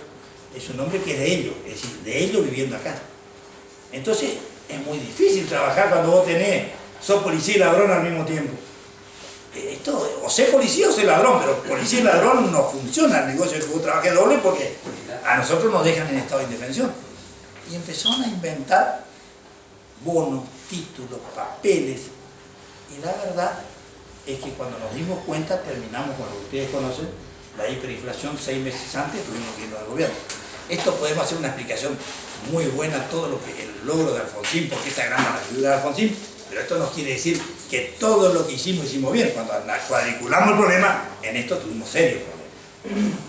Es un hombre que es de ellos, es decir, de ellos viviendo acá. Entonces, es muy difícil trabajar cuando vos sos policía y ladrón al mismo tiempo. Esto, o sé policía o sé ladrón, pero policía y ladrón no funciona el negocio que vos trabajes doble, porque a nosotros nos dejan en estado de indefensión. Y empezaron a inventar bonos, títulos, papeles. Y la verdad es que cuando nos dimos cuenta, terminamos con lo que ustedes conocen, la hiperinflación 6 meses antes, tuvimos que irnos al gobierno. Esto podemos hacer una explicación muy buena a todo lo que el logro de Alfonsín, porque esta gran la figura de Alfonsín, pero esto no quiere decir que todo lo que hicimos bien. Cuando cuadriculamos el problema, en esto tuvimos serios problemas.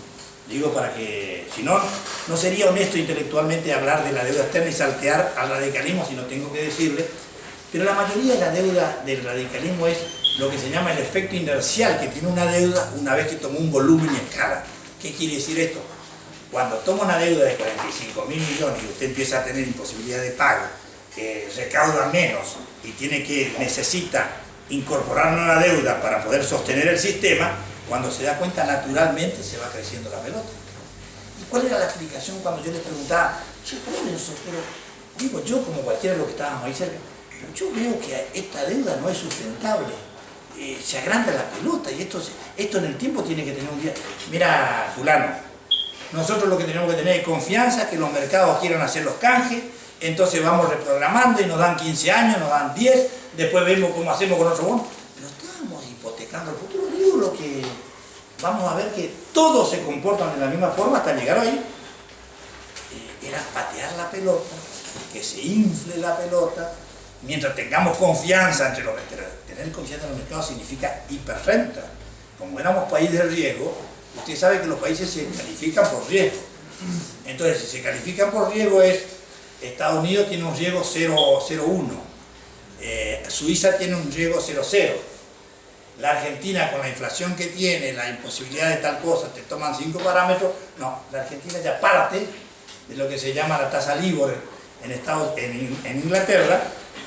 Digo para que, si no, no sería honesto intelectualmente hablar de la deuda externa y saltear al radicalismo, si no tengo que decirle, pero la mayoría de la deuda del radicalismo es lo que se llama el efecto inercial que tiene una deuda una vez que tomó un volumen y escala. ¿Qué quiere decir esto? Cuando toma una deuda de 45.000 millones y usted empieza a tener imposibilidad de pago, que recauda menos y necesita incorporar nueva deuda para poder sostener el sistema, cuando se da cuenta naturalmente se va creciendo la pelota. ¿Y cuál era la explicación cuando yo les preguntaba, che, Lorenzo, pero digo yo como cualquiera de los que estábamos ahí cerca, pero yo veo que esta deuda no es sustentable, se agranda la pelota y esto en el tiempo tiene que tener un día. Mira, fulano, nosotros lo que tenemos que tener es confianza, que los mercados quieran hacer los canjes, entonces vamos reprogramando y nos dan 15 años, nos dan 10, después vemos cómo hacemos con otro bono. Pero estamos hipotecando el futuro. Digo lo que vamos a ver que todos se comportan de la misma forma hasta llegar ahí. Era patear la pelota, que se infle la pelota, mientras tengamos confianza entre los mercados. Tener confianza en los mercados significa hiperrenta. Como éramos país de riesgo, usted sabe que los países se califican por riesgo. Entonces, si se califican por riesgo Estados Unidos tiene un riesgo 0,01, Suiza tiene un riesgo 0,0, la Argentina con la inflación que tiene, la imposibilidad de tal cosa, te toman 5 parámetros, no, la Argentina ya parte de lo que se llama la tasa LIBOR en Inglaterra,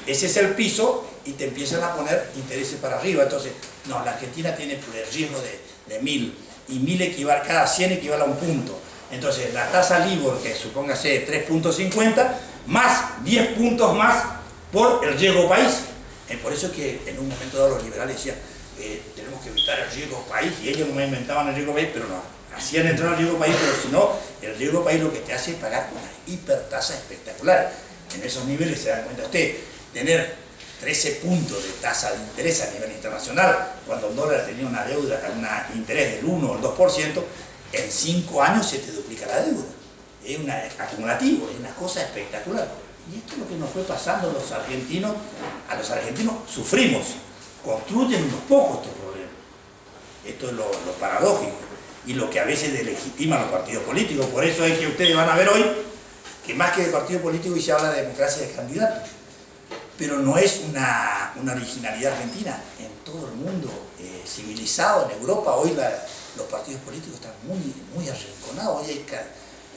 ese es el piso y te empiezan a poner intereses para arriba. Entonces, no, la Argentina tiene el riesgo de 1000 y 1000 cada 100 equivale a un punto. Entonces, la tasa LIBOR, que supóngase 3.50, más 10 puntos más por el riesgo país. Por eso que en un momento dado los liberales decían, tenemos que evitar el riesgo país, y ellos no inventaban el riesgo país, pero no, hacían entrar al riesgo país, pero si no, el riesgo país lo que te hace es pagar una hipertasa espectacular. En esos niveles se dan cuenta usted, tener 13 puntos de tasa de interés a nivel internacional, cuando el dólar tenía una deuda, un interés del 1 o el 2%, en 5 años se te duplica la deuda. Es acumulativo, es una cosa espectacular. Y esto es lo que nos fue pasando a los argentinos. A los argentinos sufrimos, construyen unos pocos estos problemas. Esto es lo paradójico y lo que a veces delegitiman los partidos políticos. Por eso es que ustedes van a ver hoy que más que de partido político hoy se habla de democracia de candidatos. Pero no es una originalidad argentina. En todo el mundo civilizado, en Europa, hoy los partidos políticos están muy arrinconados.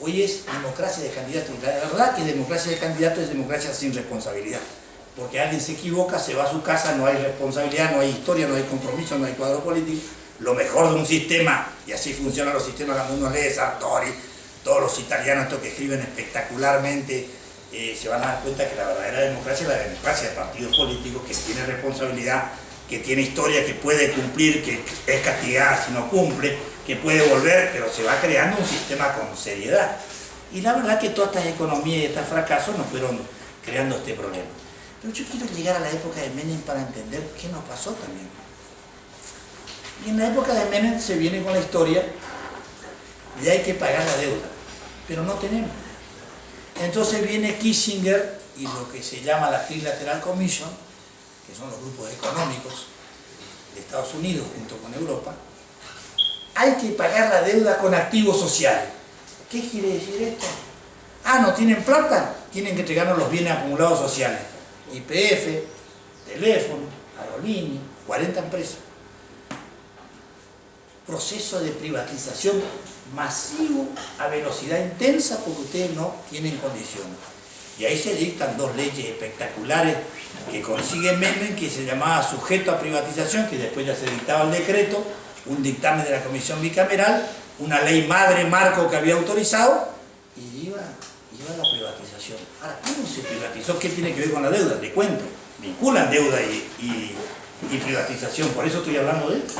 Hoy es democracia de candidatos. Y la verdad que democracia de candidatos es democracia sin responsabilidad. Porque alguien se equivoca, se va a su casa, no hay responsabilidad, no hay historia, no hay compromiso, no hay cuadro político. Lo mejor de un sistema, y así funcionan los sistemas cuando uno lee Sartori, todos los italianos estos que escriben espectacularmente, se van a dar cuenta que la verdadera democracia es la democracia de partidos políticos, que tiene responsabilidad, que tiene historia, que puede cumplir, que es castigada si no cumple, que puede volver, pero se va creando un sistema con seriedad. Y la verdad que todas estas economías y estos fracasos nos fueron creando este problema. Pero yo quiero llegar a la época de Menem para entender qué nos pasó también. Y en la época de Menem se viene con la historia de hay que pagar la deuda, pero no tenemos. Entonces viene Kissinger y lo que se llama la Trilateral Commission, que son los grupos económicos de Estados Unidos junto con Europa. Hay que pagar la deuda con activos sociales. ¿Qué quiere decir esto? No tienen plata, tienen que entregarnos los bienes acumulados sociales. YPF, teléfono, aerolínea, 40 empresas. Proceso de privatización masivo a velocidad intensa porque ustedes no tienen condiciones. Y ahí se dictan dos leyes espectaculares que consigue Menem, que se llamaba sujeto a privatización, que después ya se dictaba el decreto, un dictamen de la Comisión Bicameral, una ley madre marco que había autorizado, y iba la privatización. Ahora, ¿cómo se privatizó? ¿Qué tiene que ver con la deuda? Le cuento. Vinculan deuda y privatización, por eso estoy hablando de esto.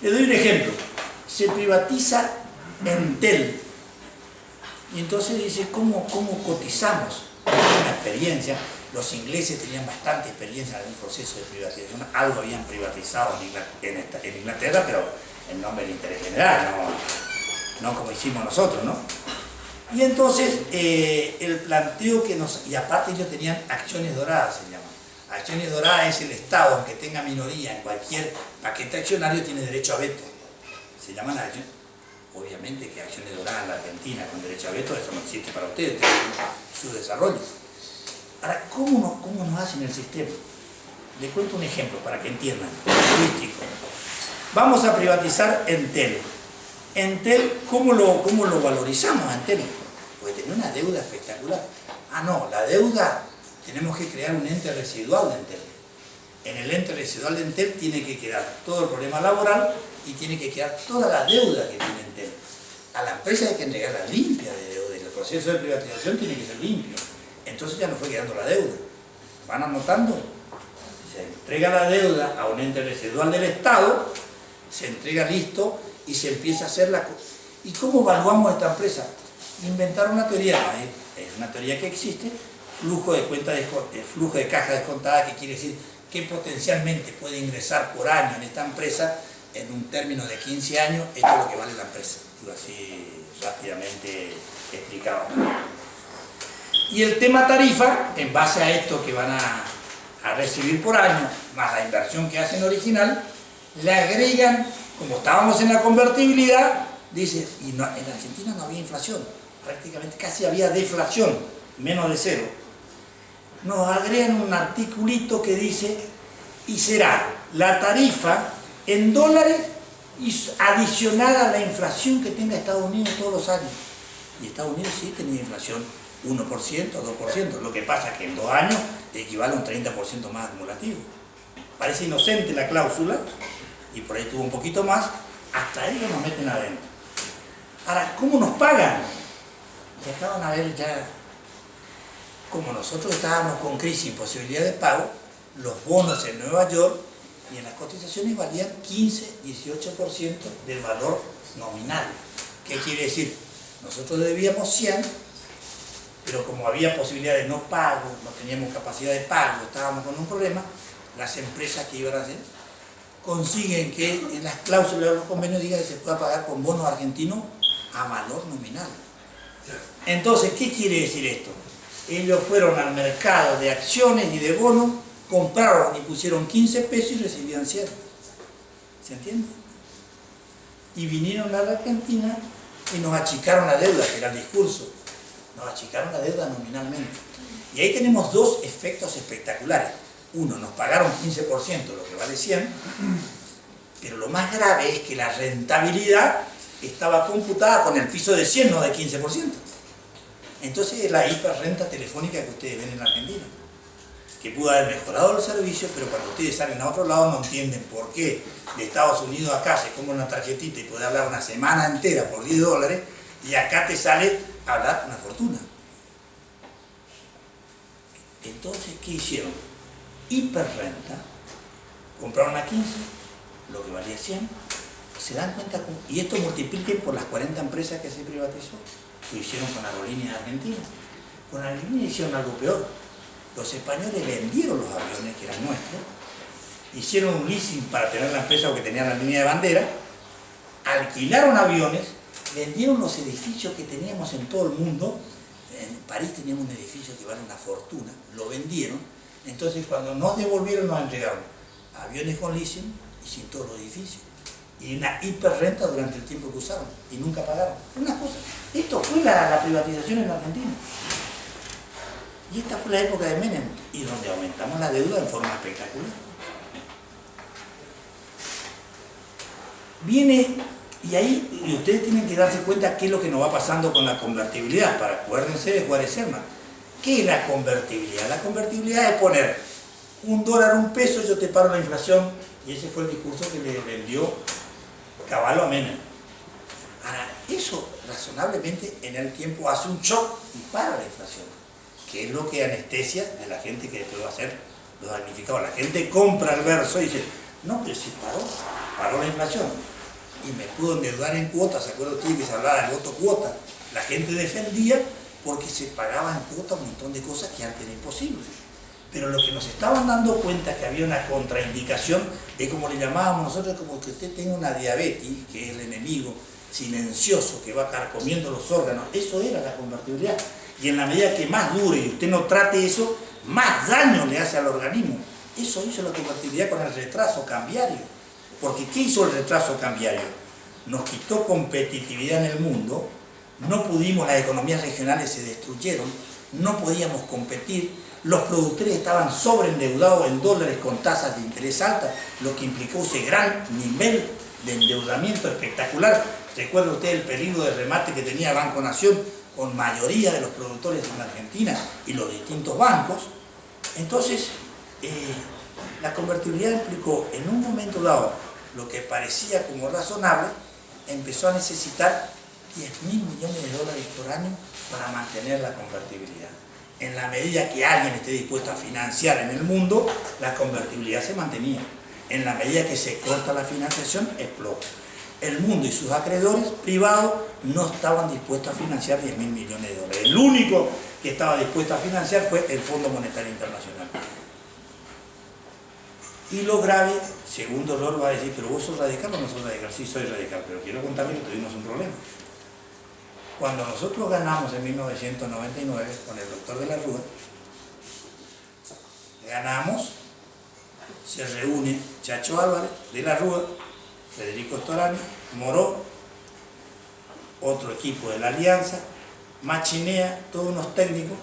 Le doy un ejemplo. Se privatiza Entel. Y entonces dice, ¿cómo cotizamos? Una experiencia. Los ingleses tenían bastante experiencia en el proceso de privatización. Algo habían privatizado en Inglaterra, pero en nombre del interés general, no como hicimos nosotros, ¿no? Y entonces, el planteo que y aparte ellos tenían acciones doradas, se llaman. Acciones doradas es el Estado, aunque tenga minoría en cualquier paquete accionario, tiene derecho a veto. Se llaman acciones. Obviamente que acciones doradas en la Argentina con derecho a veto, eso no existe para ustedes, su desarrollo. Ahora, ¿cómo nos hacen el sistema? Les cuento un ejemplo para que entiendan, turístico. Vamos a privatizar Entel. Entel, ¿cómo lo valorizamos a Entel? Porque tenía una deuda espectacular. Ah, no, la deuda, tenemos que crear un ente residual de Entel. En el ente residual de Entel tiene que quedar todo el problema laboral y tiene que quedar toda la deuda que tiene Entel. A la empresa hay que entregarla limpia de deuda y el proceso de privatización tiene que ser limpio. Entonces ya no fue quedando la deuda. ¿Van anotando? Se entrega la deuda a un ente residual del Estado, se entrega listo y se empieza a hacer la cosa. ¿Y cómo evaluamos esta empresa? Inventar una teoría, es una teoría que existe, flujo de caja descontada, que quiere decir que potencialmente puede ingresar por año en esta empresa en un término de 15 años, esto es lo que vale la empresa. Digo así rápidamente explicado. Y el tema tarifa, en base a esto que van a recibir por año, más la inversión que hacen original, le agregan, como estábamos en la convertibilidad, dice, y no, en Argentina no había inflación, prácticamente casi había deflación, menos de cero. Nos agregan un articulito que dice, y será la tarifa en dólares y adicionada a la inflación que tenga Estados Unidos todos los años. Y Estados Unidos sí tenía inflación 1%, 2%, lo que pasa es que en 2 años equivale a un 30% más acumulativo. Parece inocente la cláusula, y por ahí tuvo un poquito más, hasta ellos nos meten adentro. Ahora, ¿cómo nos pagan? Y acá van a ver ya, como nosotros estábamos con crisis y imposibilidad de pago, los bonos en Nueva York y en las cotizaciones valían 15-18% del valor nominal. ¿Qué quiere decir? Nosotros debíamos 100, pero como había posibilidad de no pago, no teníamos capacidad de pago, estábamos con un problema, las empresas que iban a hacer consiguen que en las cláusulas de los convenios diga que se pueda pagar con bonos argentinos a valor nominal. Entonces, ¿qué quiere decir esto? Ellos fueron al mercado de acciones y de bonos, compraron y pusieron 15 pesos y recibían 100. ¿Se entiende? Y vinieron a la Argentina y nos achicaron la deuda, que era el discurso. Nos achicaron la deuda nominalmente. Y ahí tenemos dos efectos espectaculares. Uno, nos pagaron 15%, lo que vale 100, pero lo más grave es que la rentabilidad estaba computada con el piso de 100, no de 15%. Entonces es la hiperrenta telefónica que ustedes ven en la Argentina, que pudo haber mejorado el servicio, pero cuando ustedes salen a otro lado no entienden por qué de Estados Unidos acá se compra una tarjetita y puede hablar una semana entera por $10 y acá te sale a hablar una fortuna. Entonces, ¿qué hicieron? Hiperrenta, compraron a 15, lo que valía 100, se dan cuenta, y esto multipliquen por las 40 empresas que se privatizó, lo hicieron con Aerolíneas Argentinas. Con Aerolíneas hicieron algo peor. Los españoles vendieron los aviones que eran nuestros, hicieron un leasing para tener la empresa porque tenían la línea de bandera, alquilaron aviones, vendieron los edificios que teníamos en todo el mundo. En París teníamos un edificio que vale una fortuna, lo vendieron. Entonces cuando nos devolvieron nos entregaron aviones con leasing y sin todos los edificios. Y una hiperrenta durante el tiempo que usaron y nunca pagaron. Una cosa, esto fue la privatización en Argentina. Y esta fue la época de Menem, y donde aumentamos la deuda en forma espectacular. Viene, y ahí y ustedes tienen que darse cuenta qué es lo que nos va pasando con la convertibilidad, para acuérdense de Juárez Selman. ¿Qué es la convertibilidad? La convertibilidad es poner $1, $1, yo te paro la inflación, y ese fue el discurso que le vendió Cavallo a Menem. Ahora, eso razonablemente en el tiempo hace un shock y para la inflación, que es lo que anestesia de la gente que después va a ser los damnificados. La gente compra el verso y dice, no, pero si paró la inflación y me pudo endeudar en cuotas. ¿Se acuerdan ustedes que se hablaba del voto cuota? La gente defendía porque se pagaba en cuota un montón de cosas que antes era imposible. Pero lo que nos estaban dando cuenta es que había una contraindicación de, como le llamábamos nosotros, como que usted tenga una diabetes, que es el enemigo silencioso que va carcomiendo los órganos. Eso era la convertibilidad. Y en la medida que más dure y usted no trate eso, más daño le hace al organismo. Eso hizo la convertibilidad con el retraso cambiario. Porque ¿qué hizo el retraso cambiario? Nos quitó competitividad en el mundo, no pudimos, las economías regionales se destruyeron, no podíamos competir, los productores estaban sobreendeudados en dólares con tasas de interés altas, lo que implicó ese gran nivel de endeudamiento espectacular. Recuerda usted el peligro de remate que tenía Banco Nación con mayoría de los productores en Argentina y los distintos bancos. Entonces, la convertibilidad implicó en un momento dado lo que parecía como razonable, empezó a necesitar 10.000 millones de dólares por año para mantener la convertibilidad. En la medida que alguien esté dispuesto a financiar en el mundo, la convertibilidad se mantenía. En la medida que se corta la financiación, explota. El mundo y sus acreedores privados no estaban dispuestos a financiar 10.000 millones de dólares. El único que estaba dispuesto a financiar fue el Fondo Monetario Internacional. Y lo grave, segundo error, va a decir, pero vos sos radical o no sos radical. Sí, soy radical, pero quiero contarle que tuvimos un problema. Cuando nosotros ganamos en 1999 con el doctor de la Rúa, ganamos, se reúne Chacho Álvarez, de la Rúa, Federico Storani, Moró, otro equipo de la Alianza, Machinea, todos unos técnicos,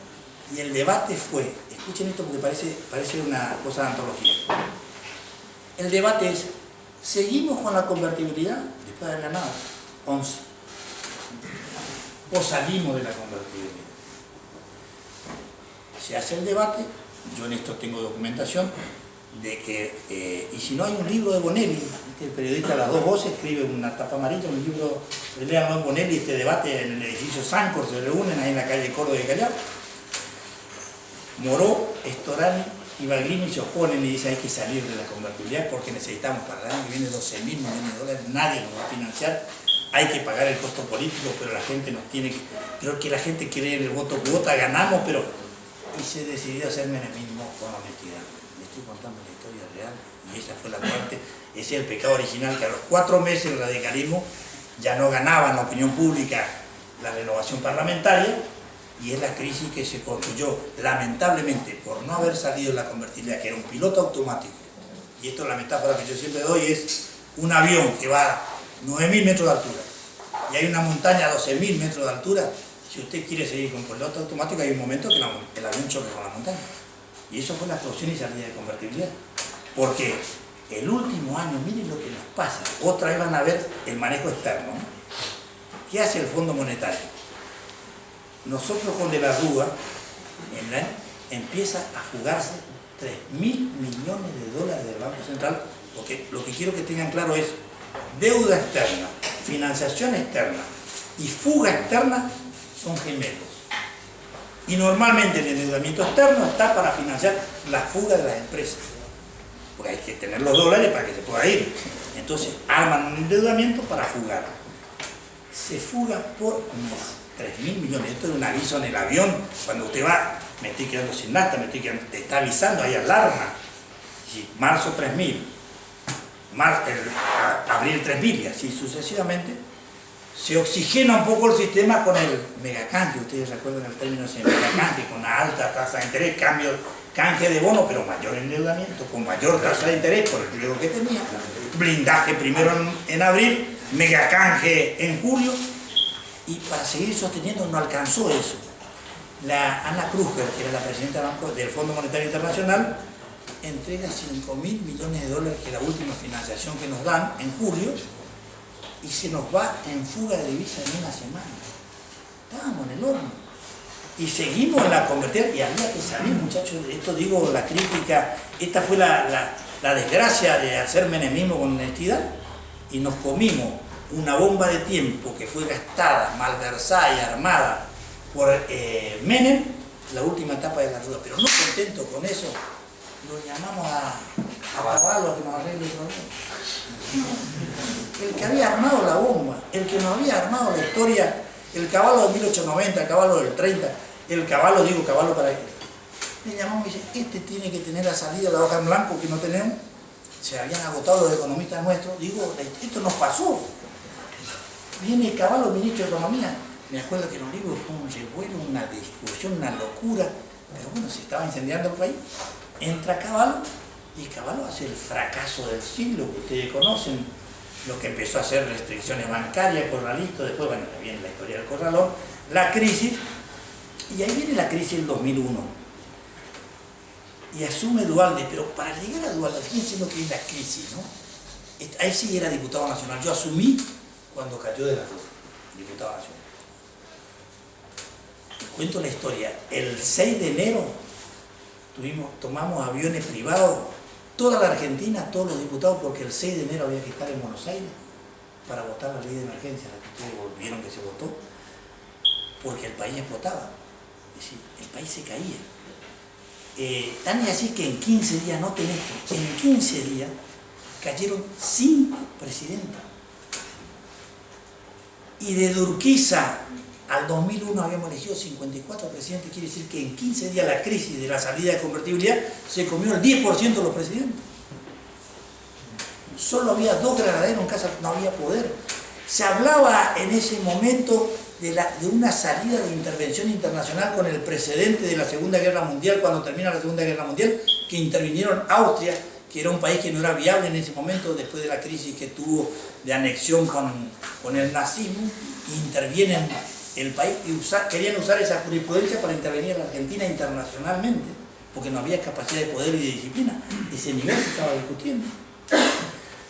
y el debate fue, escuchen esto porque parece una cosa de antología. El debate es, ¿seguimos con la convertibilidad? Después de haber ganado 11. ¿O salimos de la convertibilidad? Se hace el debate, yo en esto tengo documentación, de que, y si no hay un libro de Bonelli, el periodista Las Dos Voces escribe una tapa amarilla, un libro, lean Bonelli, este debate en el edificio Sancor, se reúnen ahí en la calle Córdoba de Callao. Moró, Storani y Baglini se oponen y dicen hay que salir de la convertibilidad porque necesitamos para el año que viene 12.000 millones de dólares, nadie nos va a financiar, hay que pagar el costo político, pero la gente nos tiene que, creo que la gente quiere el voto cuota, ganamos, pero... Y se decidió hacer menemismo con honestidad. Le estoy contando la historia real y esa fue la muerte, ese es el pecado original, que a los 4 meses el radicalismo ya no ganaba en la opinión pública la renovación parlamentaria, y es la crisis que se construyó lamentablemente por no haber salido de la convertibilidad, que era un piloto automático. Y esto es la metáfora que yo siempre doy, es un avión que va a 9.000 metros de altura y hay una montaña a 12.000 metros de altura. Si usted quiere seguir con piloto automático, hay un momento que el avión choque con la montaña. Y eso fue la explosión y salida de convertibilidad. Porque el último año, miren lo que nos pasa, otra vez van a ver el manejo externo, ¿no? ¿Qué hace el Fondo Monetario? Nosotros con De la Rúa empieza a jugarse 3.000 millones de dólares del Banco Central, porque lo que quiero que tengan claro es deuda externa, financiación externa y fuga externa son gemelos. Y normalmente el endeudamiento externo está para financiar la fuga de las empresas, porque hay que tener los dólares para que se pueda ir. Entonces arman un endeudamiento para fugar. Se fuga por mes. 3.000 millones, esto es un aviso en el avión, cuando usted va, me estoy quedando sin nafta, te está avisando, hay alarma, y marzo 3.000, abril 3.000 y así sucesivamente, se oxigena un poco el sistema con el megacanje, ustedes recuerdan el término de megacanje, con una alta tasa de interés, canje de bono, pero mayor endeudamiento, con mayor tasa de interés por el riesgo que tenía, blindaje primero en abril, megacanje en julio. Y para seguir sosteniendo no alcanzó eso. La Ana Krusger, que era la presidenta del Fondo Monetario Internacional, entrega 5.000 millones de dólares, que es la última financiación que nos dan en julio, y se nos va en fuga de divisas en una semana. Estábamos en el horno. Y seguimos en la convertida, y había que salir, muchachos. Esto digo, la crítica, esta fue la desgracia de hacer menemismo con honestidad, y nos comimos una bomba de tiempo que fue gastada, malversada y armada por Menem, la última etapa de la Rúa. Pero no contento con eso, lo llamamos a Cavallo a que nos arregle el problema. El que había armado la bomba, el que nos había armado la historia, el Cavallo de 1890, el Cavallo del 30, el Cavallo, digo Cavallo para él. Le llamamos y dice, este tiene que tener a salida la hoja en blanco que no tenemos. Se habían agotado los economistas nuestros. Digo, esto nos pasó. Viene Cavallo, ministro de Economía. Me acuerdo que en los libros fue un revuelo, una discusión, una locura. Pero bueno, se estaba incendiando el país. Entra Cavallo y Cavallo hace el fracaso del siglo que ustedes conocen. Lo que empezó a hacer restricciones bancarias, corralito. Después, bueno, viene la historia del corralón. La crisis. Y ahí viene la crisis del 2001. y asume Duhalde, pero para llegar a Duhalde, fíjense lo que es la crisis, ¿no? Ahí sí era diputado nacional, yo asumí cuando cayó de la Rúa, diputado nacional. Cuento la historia, el 6 de enero tomamos aviones privados, toda la Argentina, todos los diputados, porque el 6 de enero había que estar en Buenos Aires para votar la ley de emergencia, la que ustedes vieron que se votó, porque el país explotaba, es decir, el país se caía. Tan y así que en 15 días, noten esto, en 15 días cayeron 5 presidentas. Y de Urquiza al 2001 habíamos elegido 54 presidentes, quiere decir que en 15 días la crisis de la salida de convertibilidad se comió el 10% de los presidentes. Solo había 2 granaderos en casa, no había poder. Se hablaba en ese momento de una salida de intervención internacional con el precedente de la Segunda Guerra Mundial, cuando termina la Segunda Guerra Mundial, que intervinieron Austria, que era un país que no era viable en ese momento, después de la crisis que tuvo de anexión con el nazismo, intervienen el país y querían usar esa jurisprudencia para intervenir en la Argentina internacionalmente, porque no había capacidad de poder y de disciplina. Ese nivel se estaba discutiendo.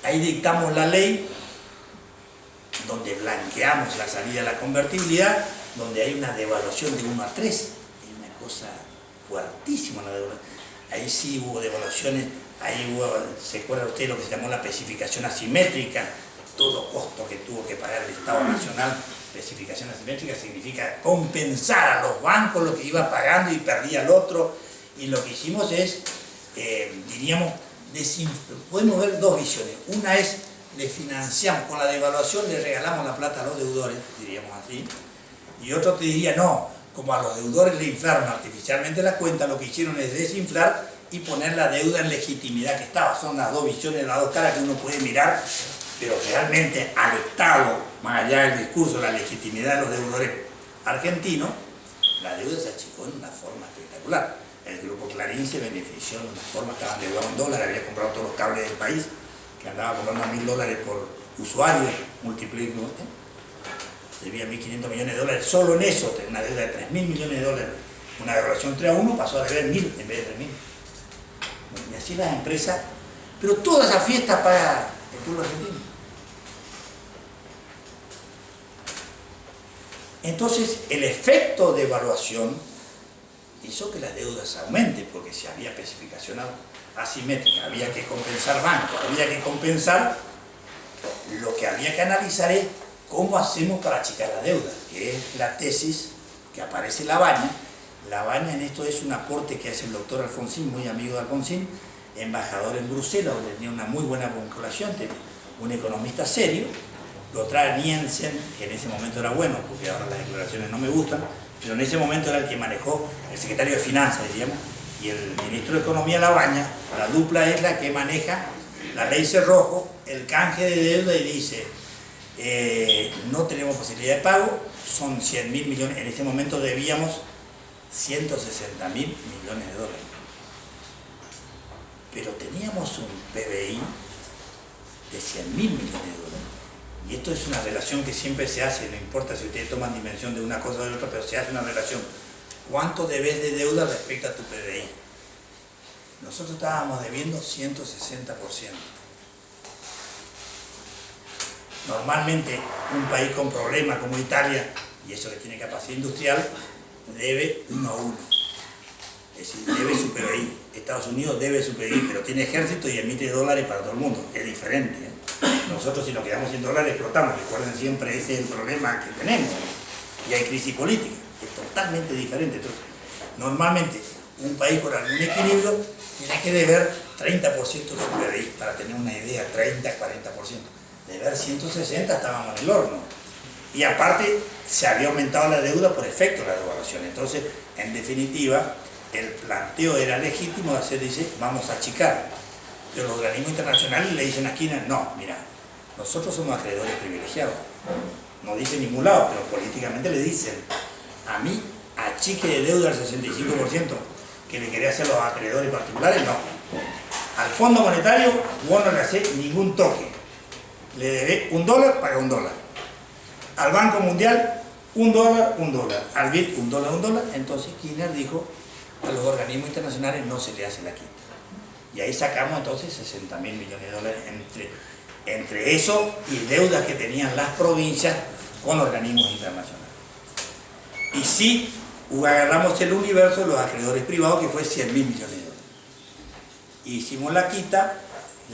Ahí dictamos la ley donde blanqueamos la salida de la convertibilidad, donde hay una devaluación de 1 a 3. Es una cosa fuertísima la devaluación. Ahí sí hubo devaluaciones, ahí hubo, ¿se acuerda usted lo que se llamó la especificación asimétrica? Todo costo que tuvo que pagar el Estado Nacional. Especificación asimétrica significa compensar a los bancos lo que iba pagando y perdía el otro. Y lo que hicimos es, diríamos, podemos ver 2 visiones. Una es, le financiamos con la devaluación, le regalamos la plata a los deudores, diríamos así. Y otro te diría, no, como a los deudores le inflaron artificialmente la cuenta, lo que hicieron es desinflar y poner la deuda en legitimidad que estaba. Son las 2 visiones, las 2 caras que uno puede mirar, pero realmente al Estado, más allá del discurso, la legitimidad de los deudores argentinos, la deuda se achicó en una forma espectacular. El grupo Clarín se benefició de una forma, estaban endeudados en dólares, había comprado todos los cables del país, que andaba comprando $1.000 por usuario, multiplico, debía 1.500 millones de dólares, solo en eso, una deuda de 3.000 millones de dólares, una devaluación 3 a 1 pasó a deber 1.000 en vez de 3.000. Y así las empresas, pero toda esa fiesta paga el pueblo argentino. Entonces, el efecto de evaluación hizo que la deuda se aumente, porque si había especificación asimétrica, había que compensar bancos, había que compensar, lo que había que analizar es cómo hacemos para achicar la deuda, que es la tesis que aparece en La Baña. La Baña en esto es un aporte que hace el doctor Alfonsín, muy amigo de Alfonsín, embajador en Bruselas, donde tenía una muy buena vinculación, un economista serio. Lo trae Nielsen, que en ese momento era bueno, porque ahora las declaraciones no me gustan, pero en ese momento era el que manejó, el secretario de Finanzas, diríamos, y el ministro de Economía, La Baña. La dupla es la que maneja la ley Cerrojo, el canje de deuda, y dice, no tenemos posibilidad de pago, son 100.000 millones, en ese momento debíamos 160.000 millones de dólares. Pero teníamos un PBI de 100.000 millones de dólares. Y esto es una relación que siempre se hace, no importa si ustedes toman dimensión de una cosa o de otra, pero se hace una relación. ¿Cuánto debes de deuda respecto a tu PBI? Nosotros estábamos debiendo 160%. Normalmente un país con problemas como Italia, y eso que tiene capacidad industrial, debe 1 a 1. Es decir, debe su PBI. Estados Unidos debe su PBI, pero tiene ejército y emite dólares para todo el mundo. Es diferente, ¿eh? Nosotros, si nos quedamos sin dólares, explotamos. Recuerden siempre, ese es el problema que tenemos. Y hay crisis política. Es totalmente diferente. Entonces, normalmente, un país con algún equilibrio tiene que deber 30% de su PBI, para tener una idea, 30, 40%. Deber 160 estábamos en el horno. Y aparte, se había aumentado la deuda por efecto de la devaluación. Entonces, en definitiva, el planteo era legítimo de hacer, dice, vamos a achicar. Pero los organismos internacionales le dicen aquí, no, mira, nosotros somos acreedores privilegiados. No dice en ningún lado, pero políticamente le dicen, a mí, achique de deuda al 65%, que le quería hacer los acreedores particulares, no. Al Fondo Monetario, vos no le hacés ningún toque. Le debés $1, paga $1. Al Banco Mundial, $1. Al BID, $1. Entonces Kirchner dijo, a los organismos internacionales no se le hace la quita. Y ahí sacamos entonces 60.000 millones de dólares entre eso y deudas que tenían las provincias con organismos internacionales. Y sí, agarramos el universo de los acreedores privados, que fue 100.000 millones de dólares. Hicimos la quita.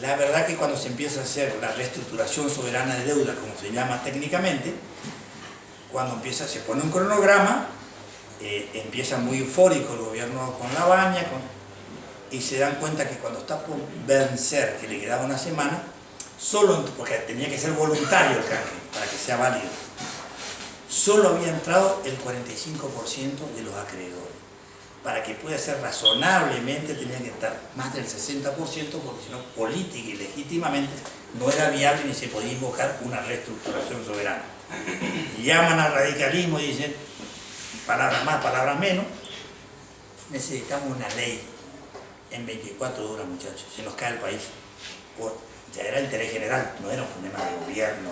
La verdad que cuando se empieza a hacer la reestructuración soberana de deuda, como se llama técnicamente, cuando se pone un cronograma, empieza muy eufórico el gobierno con la baña, y se dan cuenta que cuando está por vencer, que le quedaba una semana, porque tenía que ser voluntario el canje para que sea válido, solo había entrado el 45% de los acreedores. Para que pueda ser razonablemente tenía que estar más del 60%, porque si no, política y legítimamente no era viable ni se podía invocar una reestructuración soberana. Llaman al radicalismo y dicen, palabras más, palabras menos, necesitamos una ley en 24 horas, muchachos, se nos cae el país. Ya era interés general, no era un problema de gobierno,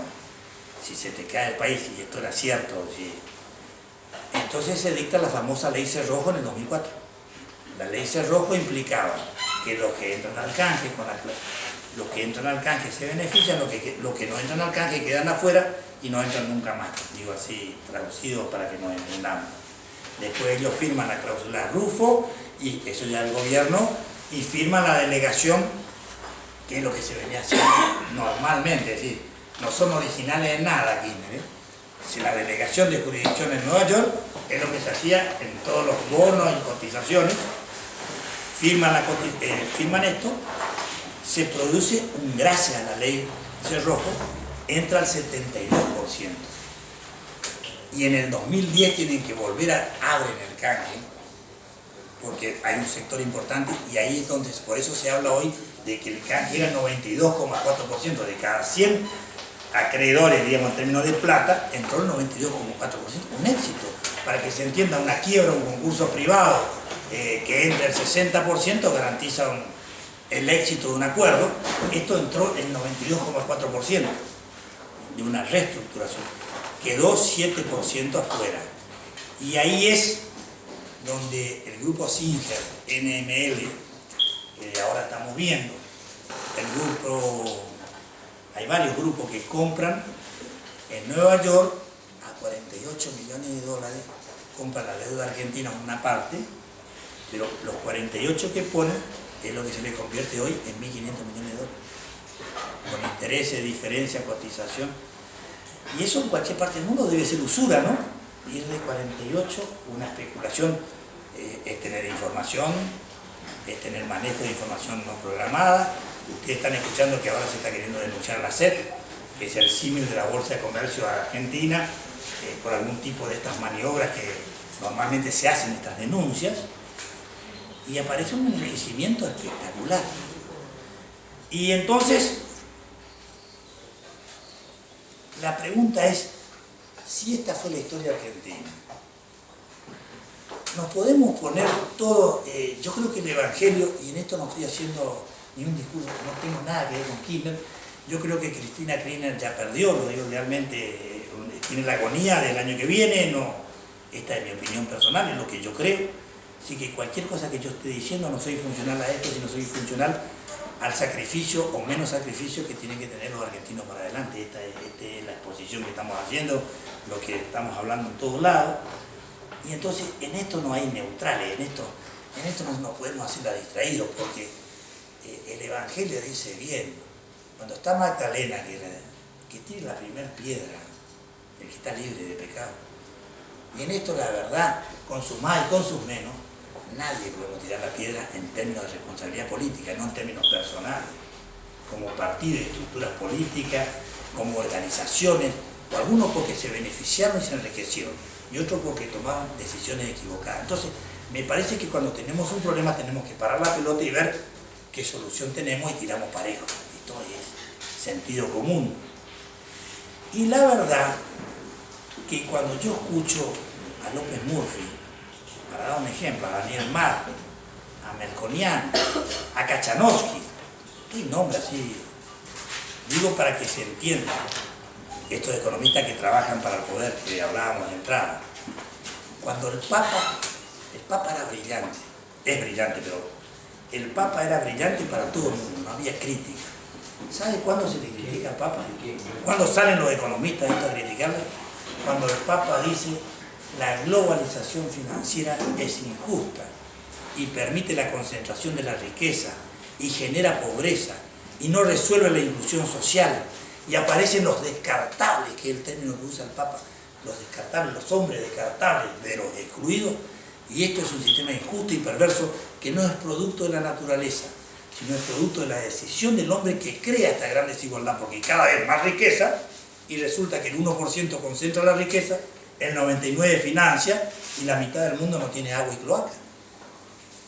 si se te cae el país, y esto era cierto. Entonces se dicta la famosa ley Cerrojo en el 2004. La ley Cerrojo implicaba que los que entran al canje, los que entran al canje se benefician, los que no entran al canje quedan afuera y no entran nunca más. Digo así, traducido para que nos entendamos. Después ellos firman la cláusula Rufo, y eso ya el gobierno, y firman la delegación, que es lo que se venía haciendo normalmente, es decir, no son originales de nada aquí, Si la delegación de jurisdicción en Nueva York es lo que se hacía en todos los bonos y cotizaciones, firman esto, se produce gracias a la ley Cerrojo, entra al 72%. Y en el 2010 tienen que volver abrir el canje, porque hay un sector importante, y ahí es donde, por eso se habla hoy de que el canje era el 92,4%, de cada 100 acreedores, digamos, en términos de plata, entró el 92,4%, un éxito. Para que se entienda, una quiebra, un concurso privado que entre el 60% garantiza el éxito de un acuerdo. Esto entró el 92,4% de una reestructuración. Quedó 7% afuera. Y ahí es donde el grupo Singer, NML, que ahora estamos viendo, hay varios grupos que compran en Nueva York a 48 millones de dólares, compran la deuda argentina una parte, pero los 48 que ponen es lo que se le convierte hoy en 1.500 millones de dólares, con intereses, diferencia, cotización. Y eso en cualquier parte del mundo debe ser usura, ¿no? Ir de 48, una especulación, es tener información, es tener manejo de información no programada. Ustedes están escuchando que ahora se está queriendo denunciar la SEP, que es el símil de la Bolsa de Comercio Argentina, por algún tipo de estas maniobras que normalmente se hacen estas denuncias, y aparece un enriquecimiento espectacular. Y entonces, la pregunta es, si esta fue la historia argentina, nos podemos poner todo, yo creo que el Evangelio, y en esto no estoy haciendo ni un discurso, no tengo nada que ver con Kirchner, yo creo que Cristina Kirchner ya perdió, lo digo realmente, tiene la agonía del año que viene, no, esta es mi opinión personal, es lo que yo creo, así que cualquier cosa que yo esté diciendo no soy funcional a esto, sino soy funcional al sacrificio o menos sacrificio que tienen que tener los argentinos para adelante. Esta es la exposición que estamos haciendo, lo que estamos hablando en todos lados. Y entonces en esto no hay neutrales, en esto no nos podemos hacer distraídos, porque el Evangelio dice bien, cuando está Magdalena, que tire la primera piedra, el que está libre de pecado. Y en esto la verdad, con sus más y con sus menos, nadie podemos tirar la piedra en términos de responsabilidad política, no en términos personales, como partidos, estructuras políticas, como organizaciones, o algunos porque se beneficiaron y se enriquecieron, y otros porque tomaron decisiones equivocadas. Entonces, me parece que cuando tenemos un problema tenemos que parar la pelota y ver qué solución tenemos y tiramos parejo. Esto es sentido común. Y la verdad que cuando yo escucho a López Murphy, para dar un ejemplo, a Daniel Mar, a Melconian, a Kachanowski, qué nombre así, digo para que se entienda, estos economistas que trabajan para el poder, que hablábamos de entrada, cuando el Papa era brillante, es brillante, pero el Papa era brillante para todo el mundo, no había crítica. ¿Sabe cuándo se le critica al Papa? ¿Cuándo salen los economistas a criticarle? Cuando el Papa dice la globalización financiera es injusta y permite la concentración de la riqueza y genera pobreza y no resuelve la inclusión social, y aparecen los descartables, que es el término que usa el Papa, los descartables, los hombres descartables de los excluidos, y esto es un sistema injusto y perverso que no es producto de la naturaleza, sino es producto de la decisión del hombre que crea esta gran desigualdad, porque cada vez más riqueza, y resulta que el 1% concentra la riqueza, el 99% financia, y la mitad del mundo no tiene agua y cloaca.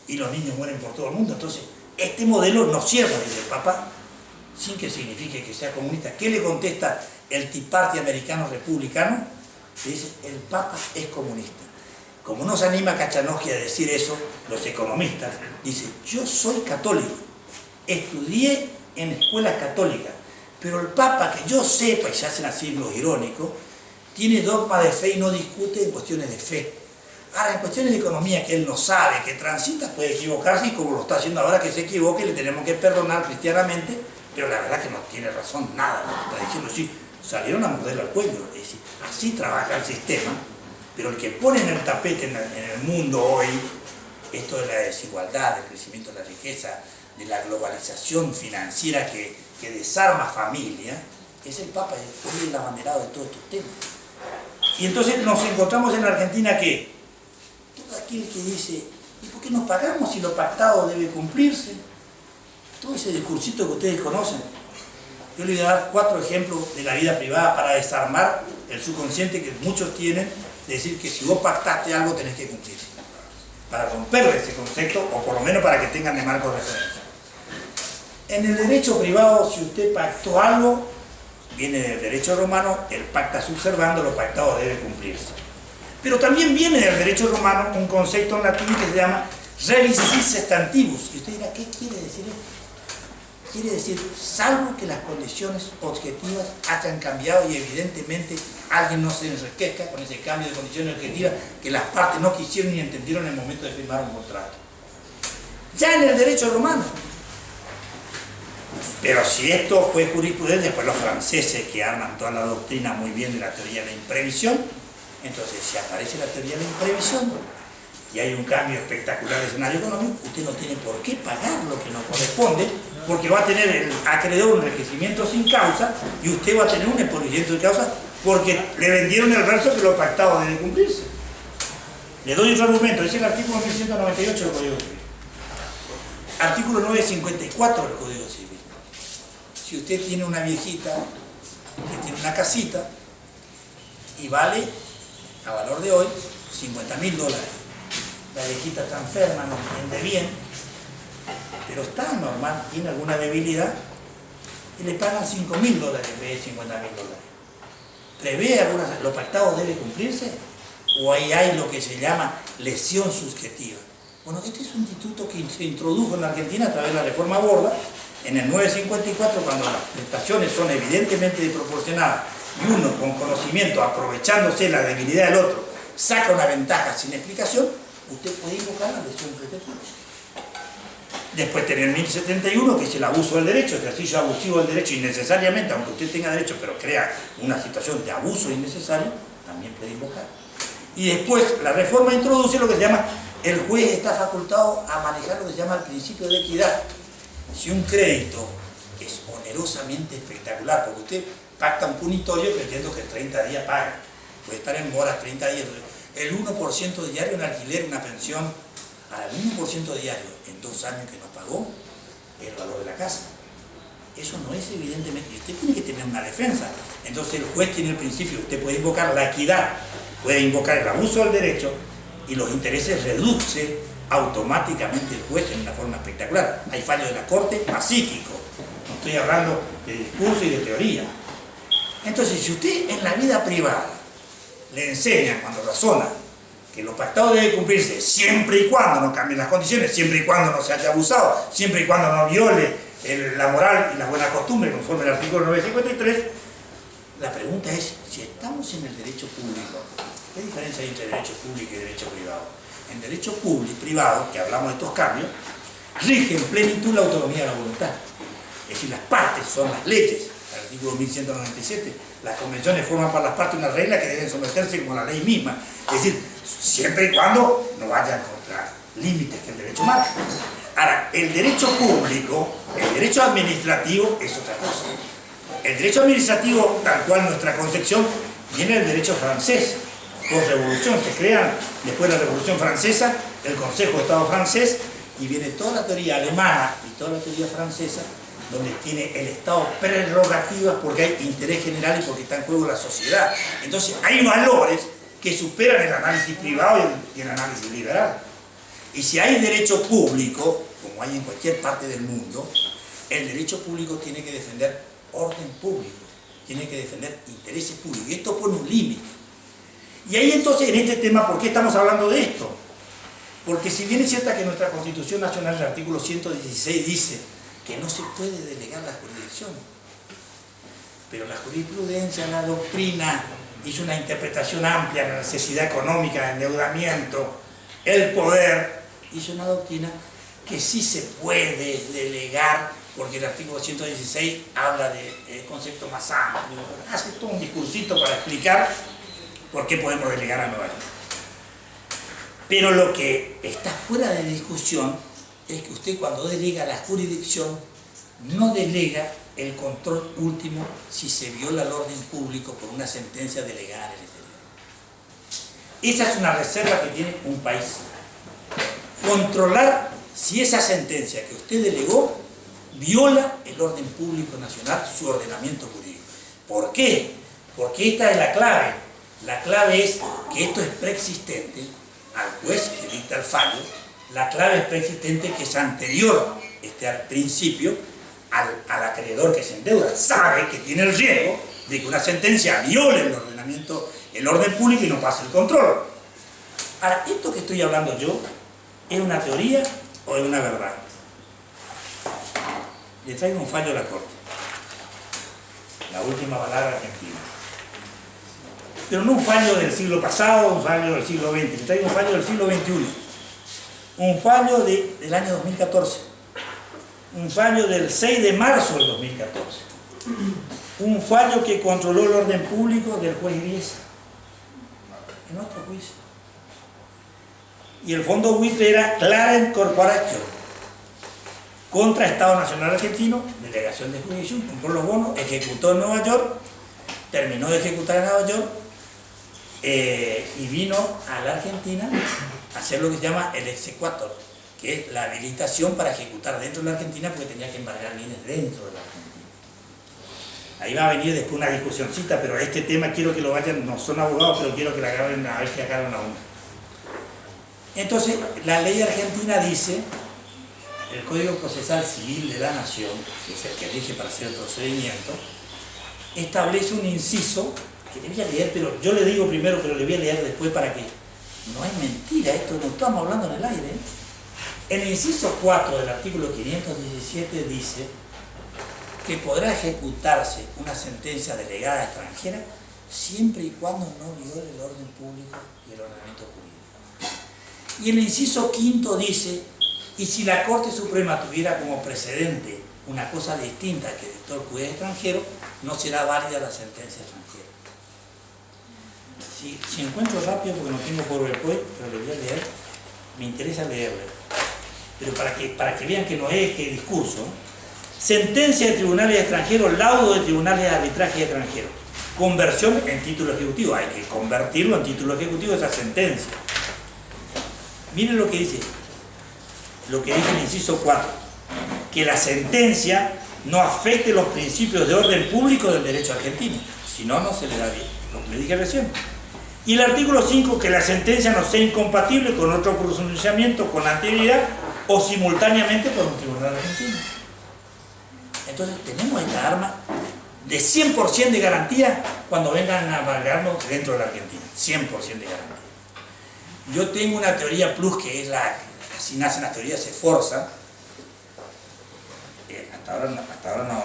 Y los niños mueren por todo el mundo. Entonces, este modelo no cierra, dice el Papa, sin que signifique que sea comunista. ¿Qué le contesta el Tea Party americano republicano? Le dice, el Papa es comunista. Como no se anima Kachanowski a decir eso, los economistas, dice, yo soy católico, estudié en escuelas católicas, pero el Papa, que yo sepa, y se hacen así los irónicos, tiene dogma de fe y no discute en cuestiones de fe. Ahora, en cuestiones de economía que él no sabe, que transita, puede equivocarse, y como lo está haciendo ahora que se equivoque, le tenemos que perdonar cristianamente, pero la verdad que no tiene razón nada, lo está diciendo, sí, salieron a morderle al cuello, es decir, así trabaja el sistema, pero el que pone en el tapete en el mundo hoy, esto de la desigualdad, del crecimiento de la riqueza, de la globalización financiera que desarma familia, es el Papa, es el abanderado de todos estos temas. Y entonces nos encontramos en Argentina que todo aquel que dice, ¿y por qué nos pagamos si lo pactado debe cumplirse? Todo ese discursito que ustedes conocen. Yo les voy a dar 4 ejemplos de la vida privada para desarmar el subconsciente que muchos tienen, de decir que si vos pactaste algo tenés que cumplir. Para romper ese concepto, o por lo menos para que tengan de marco de referencia. En el derecho privado, si usted pactó algo, viene del derecho romano, el pacta subservando, lo pactado debe cumplirse. Pero también viene del derecho romano un concepto en latín que se llama rebus sic stantibus. Y usted dirá, ¿qué quiere decir esto? Quiere decir, salvo que las condiciones objetivas hayan cambiado y evidentemente alguien no se enriquezca con ese cambio de condiciones objetivas que las partes no quisieron ni entendieron en el momento de firmar un contrato. Ya en el derecho romano. Pero si esto fue jurisprudencia, después los franceses que arman toda la doctrina muy bien de la teoría de la imprevisión, entonces si aparece la teoría de la imprevisión y hay un cambio espectacular de escenario económico, usted no tiene por qué pagar lo que no corresponde, porque va a tener el acreedor un enriquecimiento sin causa y usted va a tener un empobrecimiento de causa porque le vendieron el verso que lo pactado debe cumplirse. Le doy otro argumento, es el artículo 1198 del Código Civil. Artículo 954 del Código Civil. Si usted tiene una viejita que tiene una casita y vale, a valor de hoy, $50.000. La viejita está enferma, no entiende bien, pero está normal, tiene alguna debilidad, y le pagan $5.000 en vez de $50.000. ¿Prevé algunas, lo pactado debe cumplirse? ¿O ahí hay lo que se llama lesión subjetiva? Bueno, este es un instituto que se introdujo en la Argentina a través de la reforma Borda, en el 954, cuando las prestaciones son evidentemente desproporcionadas y uno con conocimiento, aprovechándose la debilidad del otro, saca una ventaja sin explicación, usted puede invocar la lesión subjetiva. Después tener el 1071, que es el abuso del derecho, ejercicio abusivo del derecho innecesariamente, aunque usted tenga derecho, pero crea una situación de abuso innecesario, también puede invocar. Y después la reforma introduce lo que se llama, el juez está facultado a manejar lo que se llama el principio de equidad. Si un crédito es onerosamente espectacular, porque usted pacta un punitorio creyendo que 30 días paga, puede estar en mora 30 días, el 1% diario en alquiler, una pensión, al 1% diario en 2 años que no pagó, el valor de la casa. Eso no es evidentemente, y usted tiene que tener una defensa. Entonces el juez tiene el principio, usted puede invocar la equidad, puede invocar el abuso del derecho, y los intereses reduce automáticamente el juez en una forma espectacular. Hay fallos de la Corte pacífico, no estoy hablando de discurso y de teoría. Entonces, si usted en la vida privada le enseña, cuando razona, que lo pactado debe cumplirse siempre y cuando no cambien las condiciones, siempre y cuando no se haya abusado, siempre y cuando no viole la moral y las buenas costumbres conforme al artículo 953, la pregunta es, si estamos en el derecho público, ¿Qué diferencia hay entre derecho público y derecho privado? En derecho público y privado, que hablamos de estos cambios, rige en plenitud la autonomía de la voluntad. Es decir, las partes son las leyes. El artículo 1197, las convenciones forman para las partes una regla que deben someterse como la ley misma. Es decir, siempre y cuando no vayan contra límites que el derecho marca. Ahora, el derecho público, el derecho administrativo es otra cosa. El derecho administrativo, tal cual nuestra concepción, viene del derecho francés. Post-revolución, se crean después de la Revolución Francesa el Consejo de Estado francés y viene toda la teoría alemana y toda la teoría francesa donde tiene el Estado prerrogativas porque hay interés general y porque está en juego la sociedad. Entonces hay valores que superan el análisis privado y el análisis liberal. Y si hay derecho público, como hay en cualquier parte del mundo, el derecho público tiene que defender orden público, tiene que defender intereses públicos. Y esto pone un límite. Y ahí entonces, en este tema, ¿por qué estamos hablando de esto? Porque si bien es cierta que nuestra Constitución Nacional, el artículo 116, dice que no se puede delegar la jurisdicción, pero la jurisprudencia, la doctrina, hizo una interpretación amplia, la necesidad económica, el endeudamiento, el poder, hizo una doctrina que sí se puede delegar, porque el artículo 116 habla de concepto más amplio, hace todo un discursito para explicar por qué podemos delegar a Nueva York. Pero lo que está fuera de discusión es que usted cuando delega la jurisdicción no delega el control último si se viola el orden público por una sentencia delegada en el exterior. Esa es una reserva que tiene un país. Controlar si esa sentencia que usted delegó viola el orden público nacional, su ordenamiento jurídico. ¿Por qué? Porque esta es la clave. La clave es que esto es preexistente al juez que dicta el fallo. La clave es preexistente que es anterior al principio al acreedor que se endeuda. Sabe que tiene el riesgo de que una sentencia viole el ordenamiento, el orden público y no pase el control. Ahora, esto que estoy hablando yo, ¿es una teoría o es una verdad? Le traigo un fallo a la Corte. La última palabra argentina. Pero no un fallo del siglo pasado, un fallo del siglo XX. Le traigo un fallo del siglo XXI. Un fallo del año 2014. Un fallo del 6 de marzo del 2014. Un fallo que controló el orden público del juez Griesa. En otro juicio. Y el fondo buitre era Clarent Corporation. Contra Estado Nacional Argentino, delegación de jurisdicción, compró los bonos, ejecutó en Nueva York, terminó de ejecutar en Nueva York y vino a la Argentina a hacer lo que se llama el exequatur, que es la habilitación para ejecutar dentro de la Argentina porque tenía que embargar bienes dentro de la Argentina. Ahí va a venir después una discusioncita, pero este tema quiero que lo vayan, no son abogados, pero quiero que la agarren a ver si agarran a uno. Entonces, la ley argentina dice, el Código Procesal Civil de la Nación, que es el que rige para hacer el procedimiento, establece un inciso, que le voy a leer, pero yo le digo primero, pero le voy a leer después para que no es mentira, esto no estamos hablando en el aire. El inciso 4 del artículo 517 dice que podrá ejecutarse una sentencia delegada extranjera siempre y cuando no viole el orden público y el ordenamiento jurídico. Y el inciso 5 dice, y si la Corte Suprema tuviera como precedente una cosa distinta que dictó el juez extranjero, no será válida la sentencia extranjera. Si encuentro rápido, porque no tengo PowerPoint, pero le voy a leer, me interesa leerle. Pero para que vean que no es que discurso. Sentencia de tribunales extranjeros, laudo de tribunales de arbitraje extranjeros. Conversión en título ejecutivo. Hay que convertirlo en título ejecutivo esa sentencia. Miren lo que dice el inciso 4. Que la sentencia no afecte los principios de orden público del derecho argentino. Si no, no se le da bien. Lo que le dije recién. Y el artículo 5, que la sentencia no sea incompatible con otro pronunciamiento con anterioridad o simultáneamente por un tribunal argentino. Entonces tenemos esta arma de 100% de garantía cuando vengan a embargarnos dentro de la Argentina. 100% de garantía. Yo tengo una teoría plus que es así nacen las teorías, se forzan. Hasta ahora no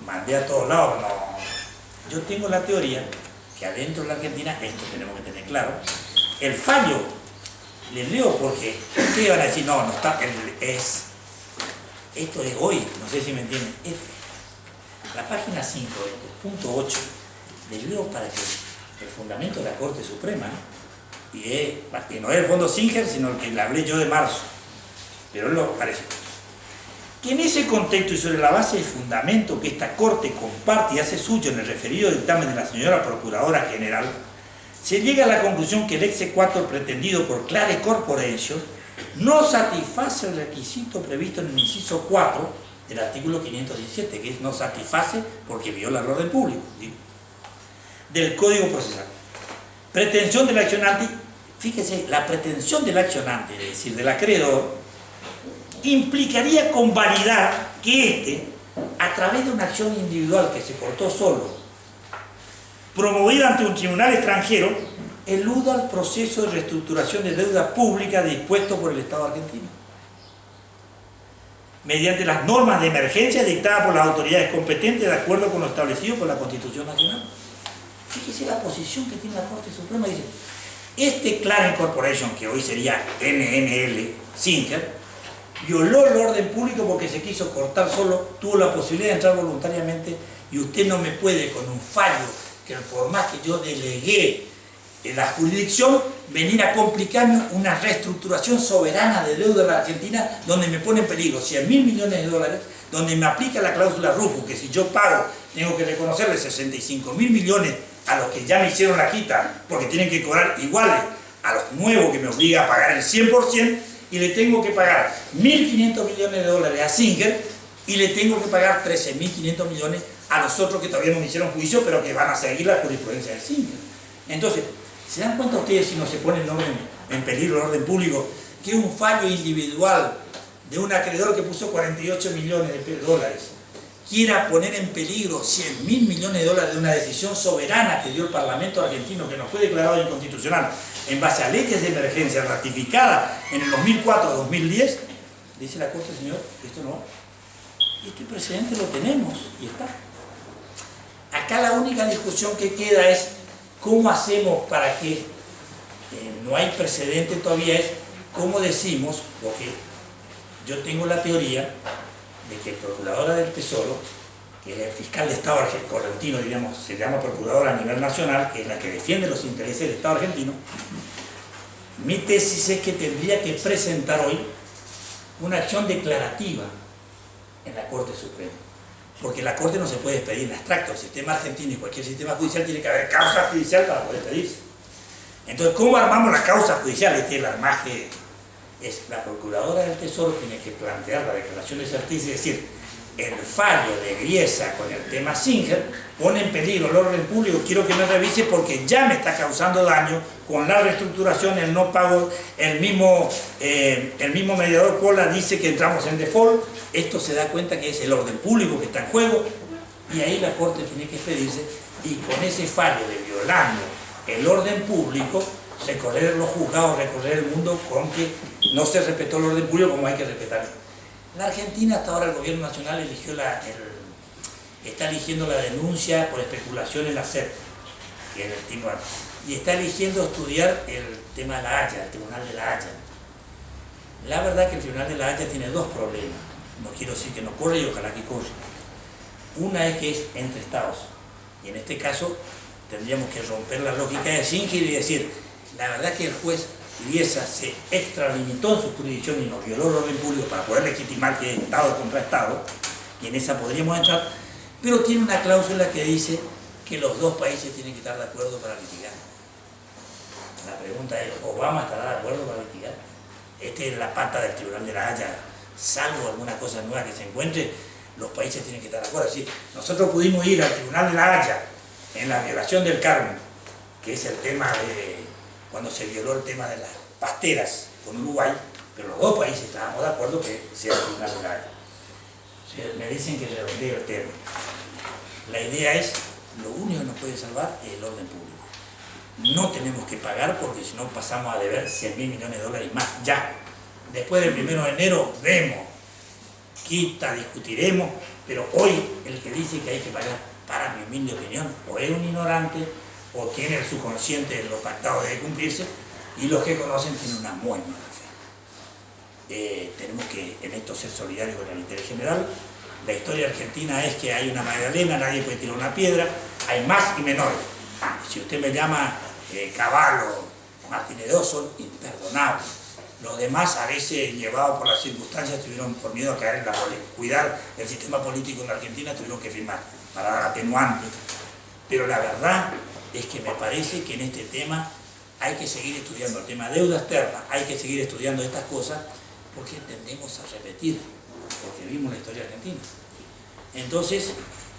mandé a todos lados. No. Yo tengo la teoría que adentro de la Argentina, esto tenemos que tener claro, el fallo, les leo porque ustedes van a decir, no, no está, esto es hoy, no sé si me entienden, la página 5, punto 8, les leo para que el fundamento de la Corte Suprema, que no es el fondo Singer, sino el que le hablé yo de marzo, pero él lo parece. Que en ese contexto y sobre la base de fundamento que esta Corte comparte y hace suyo en el referido dictamen de la señora Procuradora General, se llega a la conclusión que el exequatur pretendido por Clare Corporation no satisface el requisito previsto en el inciso 4 del artículo 517, que es no satisface porque viola el orden público, ¿sí?, del Código Procesal. Pretensión del accionante, fíjese, la pretensión del accionante, es decir, del acreedor, implicaría convalidar que a través de una acción individual que se cortó solo, promovida ante un tribunal extranjero, eluda el proceso de reestructuración de deuda pública dispuesto por el Estado argentino, mediante las normas de emergencia dictadas por las autoridades competentes de acuerdo con lo establecido por la Constitución Nacional. Fíjese la posición que tiene la Corte Suprema, dice, Clare Corporation, que hoy sería NNL Singer, violó el orden público porque se quiso cortar solo, tuvo la posibilidad de entrar voluntariamente y usted no me puede con un fallo que por más que yo delegué en la jurisdicción, venir a complicarme una reestructuración soberana de deuda de la Argentina donde me pone en peligro 100.000 millones de dólares, donde me aplica la cláusula Rufus, que si yo pago tengo que reconocerle 65.000 millones a los que ya me hicieron la quita porque tienen que cobrar iguales a los nuevos que me obliga a pagar el 100%, y le tengo que pagar 1.500 millones de dólares a Singer y le tengo que pagar 13.500 millones a los otros que todavía no me hicieron juicio pero que van a seguir la jurisprudencia de Singer. Entonces, ¿se dan cuenta ustedes si no se pone en peligro el orden público que un fallo individual de un acreedor que puso 48 millones de dólares quiera poner en peligro 100.000 millones de dólares de una decisión soberana que dio el Parlamento argentino, que no fue declarado inconstitucional en base a leyes de emergencia ratificadas en el 2004-2010? Dice la Corte, señor, esto no, este precedente lo tenemos y está. Acá la única discusión que queda es cómo hacemos para que no hay precedente todavía, es cómo decimos, porque yo tengo la teoría de que Procuradora del Tesoro, que es el fiscal de Estado correntino, diríamos, se llama Procuradora a nivel nacional, que es la que defiende los intereses del Estado argentino, mi tesis es que tendría que presentar hoy una acción declarativa en la Corte Suprema, porque la Corte no se puede despedir en abstracto. El sistema argentino y cualquier sistema judicial tiene que haber causa judicial para poder despedirse. Entonces, ¿cómo armamos la causa judicial? Este es el armaje. Es la Procuradora del Tesoro tiene que plantear la declaración de certeza y decir, el fallo de Griesa con el tema Singer pone en peligro el orden público, quiero que me revise porque ya me está causando daño con la reestructuración, el no pago, el mismo mediador Pola dice que entramos en default. Esto se da cuenta que es el orden público que está en juego y ahí la Corte tiene que expedirse y con ese fallo de violando el orden público recorrer los juzgados, recorrer el mundo con que no se respetó el orden público como hay que respetarlo. La Argentina hasta ahora el gobierno nacional está eligiendo la denuncia por especulación en la SEP, que es el tipo, y está eligiendo estudiar el tema de la Haya, el Tribunal de la Haya. La verdad que el Tribunal de la Haya tiene dos problemas, no quiero decir que no corre y ojalá que corre. Una es que es entre estados, y en este caso tendríamos que romper la lógica de Singer y decir, la verdad que el juez Griesa se extralimitó en su jurisdicción y nos violó el orden público para poder legitimar que es Estado contra Estado, y en esa podríamos entrar, pero tiene una cláusula que dice que los dos países tienen que estar de acuerdo para litigar. La pregunta es, ¿Obama estará de acuerdo para litigar? Esta es la pata del Tribunal de la Haya, salvo alguna cosa nueva que se encuentre, los países tienen que estar de acuerdo. Es decir, nosotros pudimos ir al Tribunal de la Haya en la violación del Carmen, que es el tema de cuando se violó el tema de las pasteras con Uruguay, pero los dos países estábamos de acuerdo que sea el Tribunal de la Haya. Me dicen que redondeo el tema. La idea es, lo único que nos puede salvar es el orden público. No tenemos que pagar porque si no pasamos a deber 100.000 millones de dólares más, ya. Después del 1 de enero vemos, quita, discutiremos, pero hoy el que dice que hay que pagar, para mi humilde opinión, o es un ignorante, o tiene el subconsciente lo pactado de cumplirse, y los que conocen tienen una muy mala fe. Tenemos que en esto ser solidarios con el interés general. La historia argentina es que hay una Magdalena, nadie puede tirar una piedra, hay más y menores. Si usted me llama Cavallo, Martínez II, son imperdonables. Los demás, a veces llevados por las circunstancias, tuvieron por miedo a caer en la cuidar el sistema político en la Argentina, tuvieron que firmar para dar atenuante. Pero la verdad es que me parece que en este tema hay que seguir estudiando el tema de deuda externa, hay que seguir estudiando estas cosas porque tendemos a repetir, porque vimos la historia argentina. Entonces,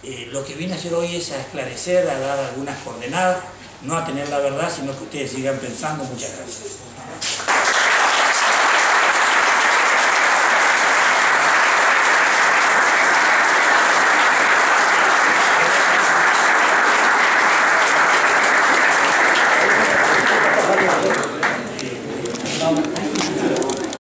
lo que vine a hacer hoy es a esclarecer, a dar algunas coordenadas, no a tener la verdad, sino que ustedes sigan pensando. Muchas gracias.